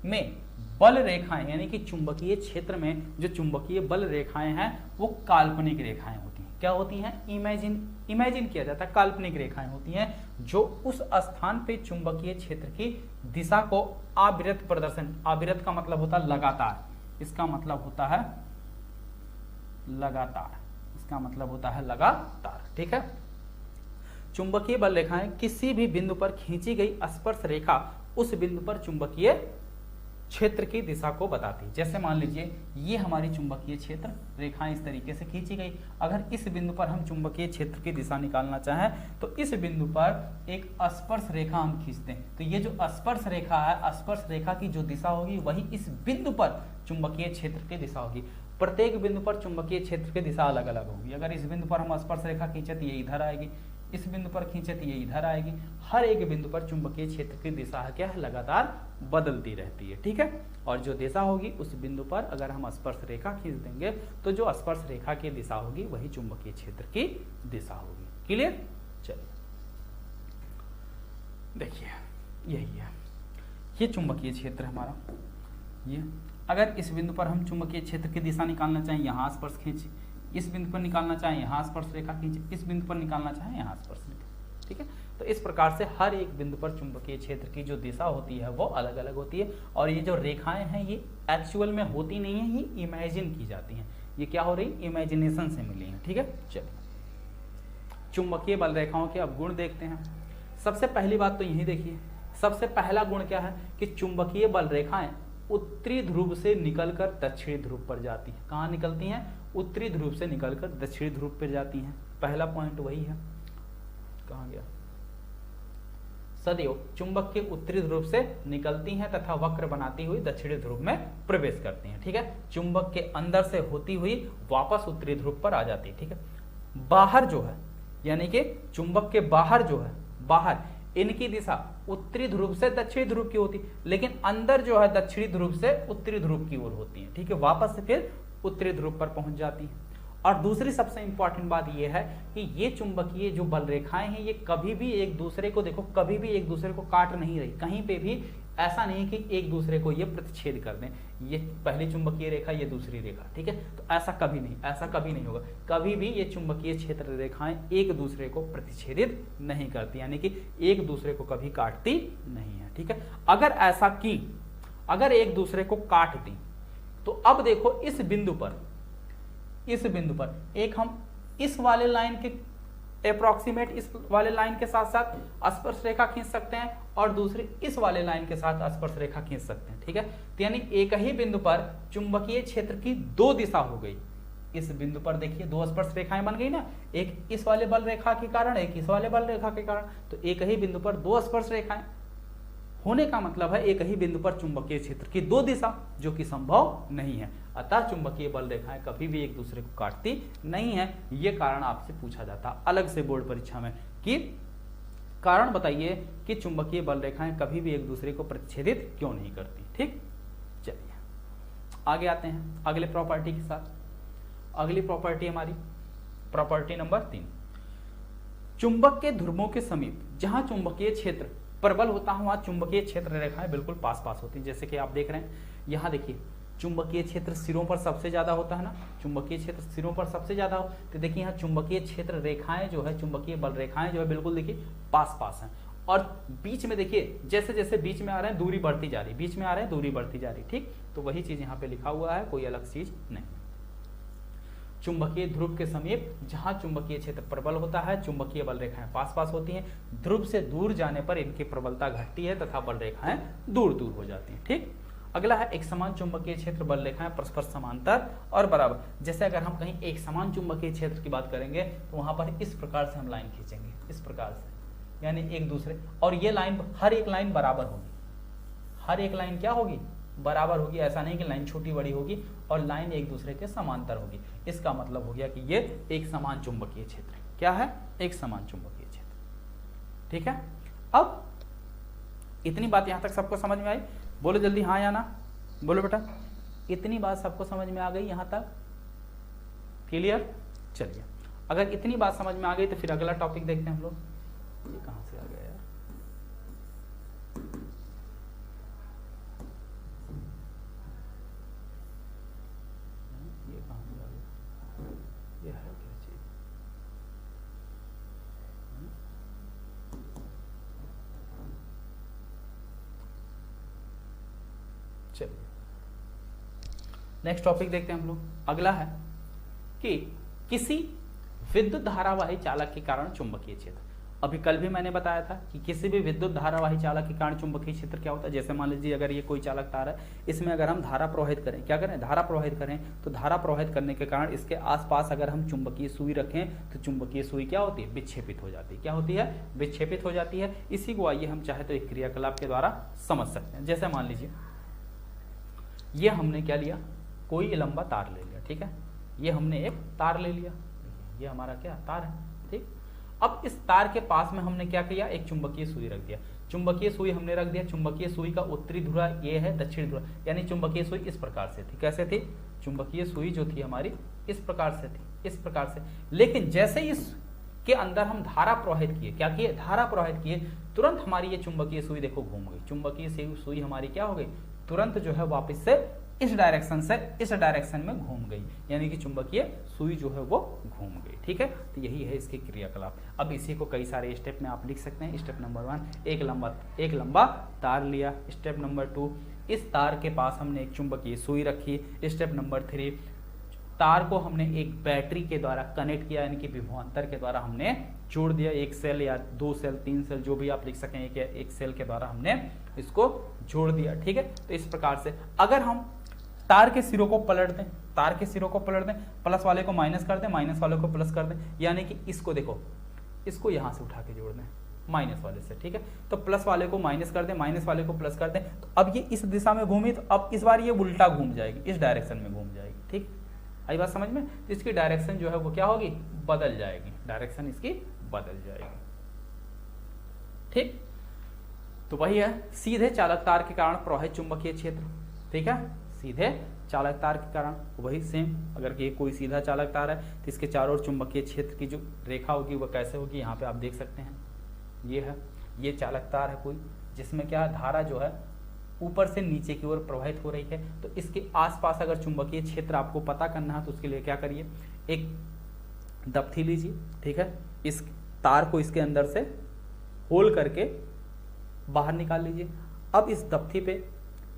में बल रेखाएं, यानी कि चुंबकीय क्षेत्र में जो चुंबकीय बल रेखाएं हैं वो काल्पनिक रेखाएं होती हैं। क्या होती हैं? इमेजिन किया जाता है, काल्पनिक रेखाएं होती हैं जो उस स्थान पे चुंबकीय क्षेत्र की दिशा को अविरत प्रदर्शन, अविरत का मतलब होता है लगातार, इसका मतलब होता है लगातार, इसका मतलब होता है लगातार, ठीक है। चुंबकीय बल रेखाएं किसी भी बिंदु पर खींची गई स्पर्श रेखा उस बिंदु पर चुंबकीय क्षेत्र की दिशा को बताती है। जैसे मान लीजिए ये हमारी चुंबकीय क्षेत्र रेखाएं इस तरीके से खींची गई, अगर इस बिंदु पर हम चुंबकीय क्षेत्र की दिशा निकालना चाहें तो इस बिंदु पर एक स्पर्श रेखा हम खींचते हैं, तो ये जो स्पर्श रेखा है, स्पर्श रेखा की जो दिशा होगी वही इस बिंदु पर चुंबकीय क्षेत्र की दिशा होगी। प्रत्येक बिंदु पर चुंबकीय क्षेत्र की दिशा अलग अलग होगी। अगर इस बिंदु पर हम स्पर्श रेखा खींचे तो ये इधर आएगी, इस बिंदु पर खींचे तो ये इधर आएगी। हर एक बिंदु पर चुंबकीय क्षेत्र की दिशा क्या है, लगातार बदलती रहती है, ठीक है। और जो दिशा होगी उस बिंदु पर अगर हम स्पर्श रेखा खींच देंगे तो जो स्पर्श रेखा की दिशा होगी वही चुंबकीय क्षेत्र की दिशा होगी। क्लियर? चलिए देखिए यही है, ये चुंबकीय क्षेत्र हमारा। ये अगर इस बिंदु पर हम चुंबकीय क्षेत्र की दिशा निकालना चाहें, यहाँ स्पर्श खींचे, इस बिंदु पर निकालना चाहें यहाँ स्पर्श रेखा खींचे, इस बिंदु पर निकालना चाहें यहाँ स्पर्श रेखा, ठीक है। तो इस प्रकार से हर एक बिंदु पर चुंबकीय क्षेत्र की जो दिशा होती है वो अलग अलग होती है। और ये जो रेखाएं हैं ये एक्चुअल में होती नहीं है, ये इमेजिन की जाती हैं। ये क्या हो रही, इमेजिनेशन से मिली है, ठीक है। चलिए चुंबकीय बल रेखाओं के अब गुण देखते हैं। सबसे पहली बात तो यही देखिए, सबसे पहला गुण क्या है कि चुंबकीय बल रेखाएं उत्तरी ध्रुव से निकलकर दक्षिणी ध्रुव पर जाती हैं। कहाँ निकलती हैं? उत्तरी ध्रुव से निकलकर दक्षिणी ध्रुव पर जाती हैं। पहला पॉइंट वही है, कहाँ गया, सदैव चुंबक के उत्तरी ध्रुव से निकलती हैं तथा वक्र बनाती हुई दक्षिणी ध्रुव में प्रवेश करती हैं, ठीक है। चुंबक के अंदर से होती हुई वापस उत्तरी ध्रुव पर आ जाती है, ठीक है। बाहर जो है, यानी कि चुंबक के बाहर जो है, बाहर इनकी दिशा उत्तरी ध्रुव से दक्षिणी ध्रुव की होती, लेकिन अंदर जो है दक्षिणी ध्रुव से उत्तरी ध्रुव की ओर होती है, ठीक है। वापस से फिर उत्तरी ध्रुव पर पहुंच जाती है। और दूसरी सबसे इंपॉर्टेंट बात यह है कि ये चुंबकीय जो बल रेखाएं हैं ये कभी भी एक दूसरे को, देखो कभी भी एक दूसरे को काट नहीं रही, कहीं पे भी ऐसा नहीं कि एक दूसरे को ये प्रतिच्छेद कर दें, ये पहली चुंबकीय रेखा ये दूसरी रेखा, ठीक है। तो ऐसा कभी नहीं, ऐसा कभी नहीं होगा। कभी भी ये चुंबकीय क्षेत्र रेखाएं एक दूसरे को प्रतिच्छेदित नहीं करती, यानी कि एक दूसरे को कभी काटती नहीं है, ठीक है। अगर ऐसा की, अगर एक दूसरे को काट दी तो अब देखो इस बिंदु पर एक हम इस वाले लाइन के अप्रोक्सीमेट, इस वाले लाइन के साथ साथ स्पर्श रेखा खींच सकते हैं और दूसरी इस वाले लाइन के साथ स्पर्श रेखा खींच सकते हैं, ठीक है। तो यानी एक ही बिंदु पर चुंबकीय क्षेत्र की दो दिशा हो गई। इस बिंदु पर देखिए दो स्पर्श रेखाएं बन गई ना, एक इस वाले बल रेखा के कारण, एक इस वाले बल रेखा के कारण। तो एक ही बिंदु पर दो स्पर्श रेखाएं होने का मतलब है एक ही बिंदु पर चुंबकीय क्षेत्र की दो दिशा, जो कि संभव नहीं है। अतः चुंबकीय बल रेखाएं कभी भी एक दूसरे को काटती नहीं है। ये कारण आपसे पूछा जाता अलग से बोर्ड परीक्षा में कि कारण बताइए कि चुंबकीय बल रेखाएं कभी भी एक दूसरे को प्रतिच्छेदित क्यों नहीं करती। ठीक, चलिए आगे आते हैं अगले प्रॉपर्टी के साथ। अगली प्रॉपर्टी हमारी प्रॉपर्टी नंबर 3, चुंबक के ध्रुवों के समीप जहां चुंबकीय क्षेत्र प्रबल होता है वहां चुंबकीय क्षेत्र रेखाएं बिल्कुल पास पास होती हैं। जैसे कि आप देख रहे हैं यहां देखिए, चुंबकीय क्षेत्र सिरों पर सबसे ज्यादा होता है ना, चुंबकीय क्षेत्र सिरों पर सबसे ज्यादा हो, तो देखिए यहाँ चुंबकीय क्षेत्र रेखाएं जो है, चुंबकीय बल रेखाएं जो है बिल्कुल देखिए पास पास हैं। और बीच में देखिए जैसे जैसे बीच में आ रहे हैं दूरी बढ़ती जा रही, बीच में आ रहे हैं दूरी बढ़ती जा रही। ठीक, तो वही चीज यहाँ पे लिखा हुआ है, कोई अलग चीज नहीं। चुंबकीय ध्रुव के समीप जहां चुंबकीय क्षेत्र प्रबल होता है चुंबकीय बल रेखाएं पास पास होती हैं। ध्रुव से दूर जाने पर इनकी प्रबलता घटती है तथा बल रेखाएं दूर दूर हो जाती हैं। ठीक, अगला है एक समान चुंबकीय क्षेत्र बल रेखाएं परस्पर समांतर और बराबर। जैसे अगर हम कहीं एक समान चुंबकीय क्षेत्र की बात करेंगे तो वहां पर इस प्रकार से हम लाइन खींचेंगे, इस प्रकार से, यानी एक दूसरे, और ये लाइन, हर एक लाइन बराबर होगी, हर एक लाइन क्या होगी, बराबर होगी। ऐसा नहीं कि लाइन छोटी बड़ी होगी और लाइन एक दूसरे के समांतर होगी। इसका मतलब हो गया कि ये एक समान चुंबकीय क्षेत्र है। क्या है, एक समान चुंबकीय क्षेत्र। ठीक है, अब इतनी बात यहां तक सबको समझ में आई? बोलो जल्दी हाँ या ना, बोलो बेटा। इतनी बात सबको समझ में आ गई यहां तक? क्लियर? चलिए, अगर इतनी बात समझ में आ गई तो फिर अगला टॉपिक देखते हैं हम लोग। ये कहां से आ गया यार? ये कहां से आ गया? ये है क्या चीज? चलिए नेक्स्ट टॉपिक देखते हैं हम लोग। अगला है कि किसी विद्युत धारावाही चालक के कारण चुंबकीय क्षेत्र। अभी कल भी मैंने बताया था कि किसी भी विद्युत धारावाही चालक के कारण चुंबकीय क्षेत्र क्या होता है। जैसे मान लीजिए अगर ये कोई चालक तार है, इसमें अगर हम धारा प्रवाहित करें, क्या करें, धारा प्रवाहित करें, तो धारा प्रवाहित करने के कारण इसके आसपास अगर हम चुंबकीय सुई रखें तो चुंबकीय सुई क्या होती है, विक्षेपित हो जाती है। क्या होती है, विक्षेपित हो जाती है। इसी को आइए हम चाहे तो एक क्रियाकलाप के द्वारा समझ सकते हैं। जैसे मान लीजिए ये हमने क्या लिया, कोई लंबा तार ले लिया। ठीक है, ये हमने एक तार ले लिया, ये हमारा क्या तार है। ठीक, अब इस तार के पास में हमने क्या किया, एक चुंबकीय सुई रख दिया। चुंबकीय सुई हमने रख दिया, चुंबकीय सुई का उत्तरी ध्रुव ये है, दक्षिणी ध्रुव, यानी चुंबकीय सुई इस प्रकार से थी। कैसे थी, चुंबकीय सुई जो थी हमारी इस प्रकार से थी, इस प्रकार से। लेकिन जैसे इस के अंदर हम धारा प्रवाहित किए, क्या किए, धारा प्रवाहित किए, तुरंत हमारी ये चुंबकीय सुई देखो घूम गई। चुंबकीय सुई हमारी क्या हो गई, तुरंत जो है वापस से इस डायरेक्शन से इस डायरेक्शन में घूम गई, यानी कि चुंबकीय सुई जो है वो घूम गई। ठीक है, तो यही है इसके क्रियाकलाप। अब इसी को कई सारे स्टेप में आप लिख सकते हैं। स्टेप नंबर 1, एक लंबा तार लिया। स्टेप नंबर 2, इस तार के पास हमने एक चुंबकीय सुई रखी। स्टेप नंबर 3, तार को हमने एक बैटरी के द्वारा कनेक्ट किया, यानी कि विभवांतर के द्वारा हमने जोड़ दिया। एक सेल या 2 सेल 3 सेल जो भी आप लिख सकें, एक सेल के द्वारा हमने इसको जोड़ दिया। ठीक है, तो इस प्रकार से अगर हम तार के सिरों को पलट दें, तार के सिरों को पलट दें, प्लस वाले को माइनस कर दें, माइनस वाले को प्लस कर दें, यानी कि इसको देखो, इसको यहां से उठा के जोड़ दें माइनस वाले से। ठीक है, तो प्लस वाले को माइनस कर दें, माइनस वाले को प्लस कर दें, तो अब ये इस दिशा में घूमी, तो अब इस बार ये उल्टा घूम जाएगी, इस डायरेक्शन में घूम जाएगी। ठीक, आई बात समझ में? तो इसकी डायरेक्शन जो है वो क्या होगी, बदल जाएगी, डायरेक्शन इसकी बदल जाएगी। ठीक, तो वही है सीधे चालक तार के कारण प्रवाहित चुंबकीय क्षेत्र। ठीक है, सीधे चालक तार के कारण वही सेम। अगर ये कोई सीधा चालक तार है तो इसके चारों ओर चुंबकीय क्षेत्र की जो रेखा होगी वो कैसे होगी, यहाँ पे आप देख सकते हैं। ये है, ये चालक तार है कोई, जिसमें क्या धारा जो है ऊपर से नीचे की ओर प्रवाहित हो रही है। तो इसके आसपास अगर चुंबकीय क्षेत्र आपको पता करना है तो उसके लिए क्या करिए, एक दफ्ती लीजिए। ठीक है, इस तार को इसके अंदर से होल करके बाहर निकाल लीजिए। अब इस दफ्ती पे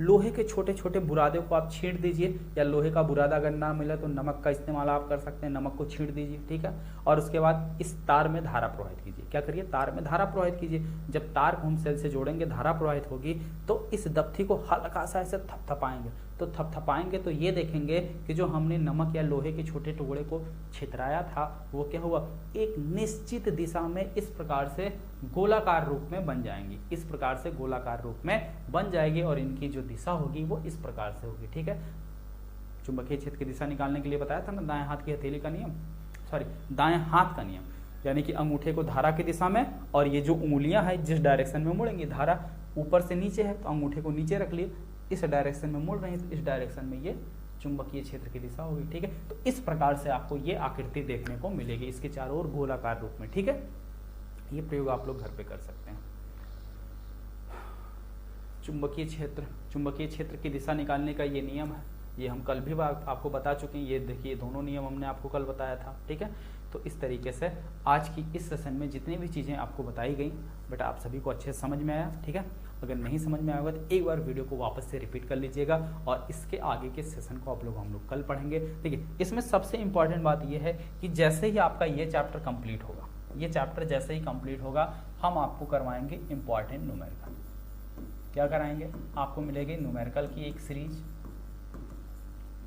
लोहे के छोटे छोटे बुरादे को आप छींट दीजिए, या लोहे का बुरादा अगर ना मिले तो नमक का इस्तेमाल आप कर सकते हैं, नमक को छींट दीजिए। ठीक है, और उसके बाद इस तार में धारा प्रवाहित कीजिए। क्या करिए, तार में धारा प्रवाहित कीजिए। जब तार को हम सेल से जोड़ेंगे, धारा प्रवाहित होगी, तो इस दफ्ती को हल्का सा ऐसे थपथपाएंगे। तो थपथपाएंगे तो ये देखेंगे कि जो हमने नमक या लोहे के छोटे टुकड़े को छितराया था वो क्या हुआ, एक निश्चित दिशा में इस प्रकार से गोलाकार रूप में बन जाएंगी। इस प्रकार से गोलाकार रूप में बन जाएगी और इनकी जो दिशा होगी वो इस प्रकार से होगी। ठीक है, चुंबकीय क्षेत्र की दिशा निकालने के लिए बताया था ना दाएं हाथ की हथेली का नियम, सॉरी दाएं हाथ का नियम, यानी कि अंगूठे को धारा की दिशा में, और ये जो उंगलियां हैं जिस डायरेक्शन में मुड़ेंगी, धारा ऊपर से नीचे है तो अंगूठे को नीचे रख लिए, इस डायरेक्शन में मुड़ रही है तो इस डायरेक्शन में ये चुंबकीय क्षेत्र की दिशा होगी। ठीक है, तो इस प्रकार से आपको ये आकृति देखने को मिलेगी इसके चारों ओर गोलाकार रूप में। ठीक है, ये प्रयोग आप लोग घर पे कर सकते हैं। चुंबकीय क्षेत्र की दिशा निकालने का ये नियम है, ये हम कल भी आपको बता चुके हैं। ये देखिए दोनों नियम हमने आपको कल बताया था। ठीक है, तो इस तरीके से आज की इस सेशन में जितनी भी चीज़ें आपको बताई गई बेटा आप सभी को अच्छे से समझ में आया। ठीक है, अगर नहीं समझ में आएगा तो एक बार वीडियो को वापस से रिपीट कर लीजिएगा और इसके आगे के सेशन को हम लोग कल पढ़ेंगे। ठीक है, इसमें सबसे इंपॉर्टेंट बात यह है कि जैसे ही आपका ये चैप्टर कंप्लीट होगा, ये चैप्टर जैसे ही कंप्लीट होगा हम आपको करवाएंगे इंपॉर्टेंट न्यूमेरिकल। क्या कराएंगे? आपको मिलेगी न्यूमेरिकल की एक सीरीज,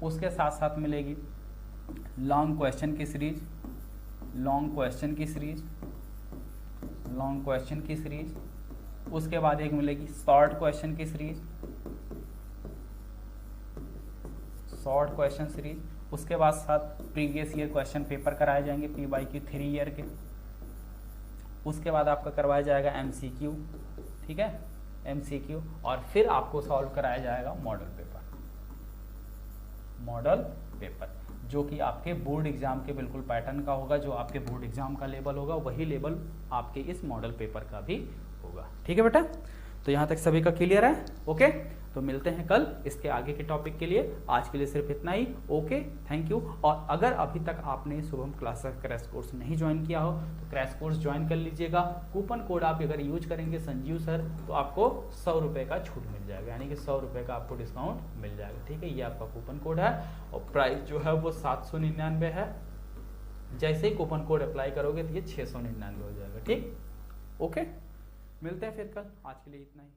उसके साथ साथ मिलेगी लॉन्ग क्वेश्चन की सीरीज, उसके बाद एक मिलेगी शॉर्ट क्वेश्चन की सीरीज, उसके बाद साथ प्रीवियस ईयर क्वेश्चन पेपर कराए जाएंगे PYQ 3 ईयर के, उसके बाद आपका करवाया जाएगा MCQ। ठीक है, MCQ, और फिर आपको सॉल्व कराया जाएगा मॉडल पेपर जो कि आपके बोर्ड एग्जाम के बिल्कुल पैटर्न का होगा। जो आपके बोर्ड एग्जाम का लेवल होगा वही लेवल आपके इस मॉडल पेपर का भी होगा। ठीक है बेटा, तो यहाँ तक सभी का क्लियर है? ओके, तो मिलते हैं कल इसके आगे के टॉपिक के लिए। आज के लिए सिर्फ इतना ही। Okay, thank you. और अगर अभी तक आपने शुभम क्लासेस क्रैश कोर्स नहीं ज्वाइन किया हो तो क्रैश कोर्स ज्वाइन कर लीजिएगा। कूपन कोड आप अगर यूज करेंगे संजीव सर तो आपको 100 रुपये का छूट मिल जाएगा, यानी कि 100 रुपये का आपको डिस्काउंट मिल जाएगा। ठीक है, ये आपका कूपन कोड है और प्राइस जो है वो 799 है। जैसे ही कूपन कोड अप्लाई करोगे तो ये 699 हो जाएगा। ठीक, ओके, मिलते हैं फिर कल। आज के लिए इतना ही।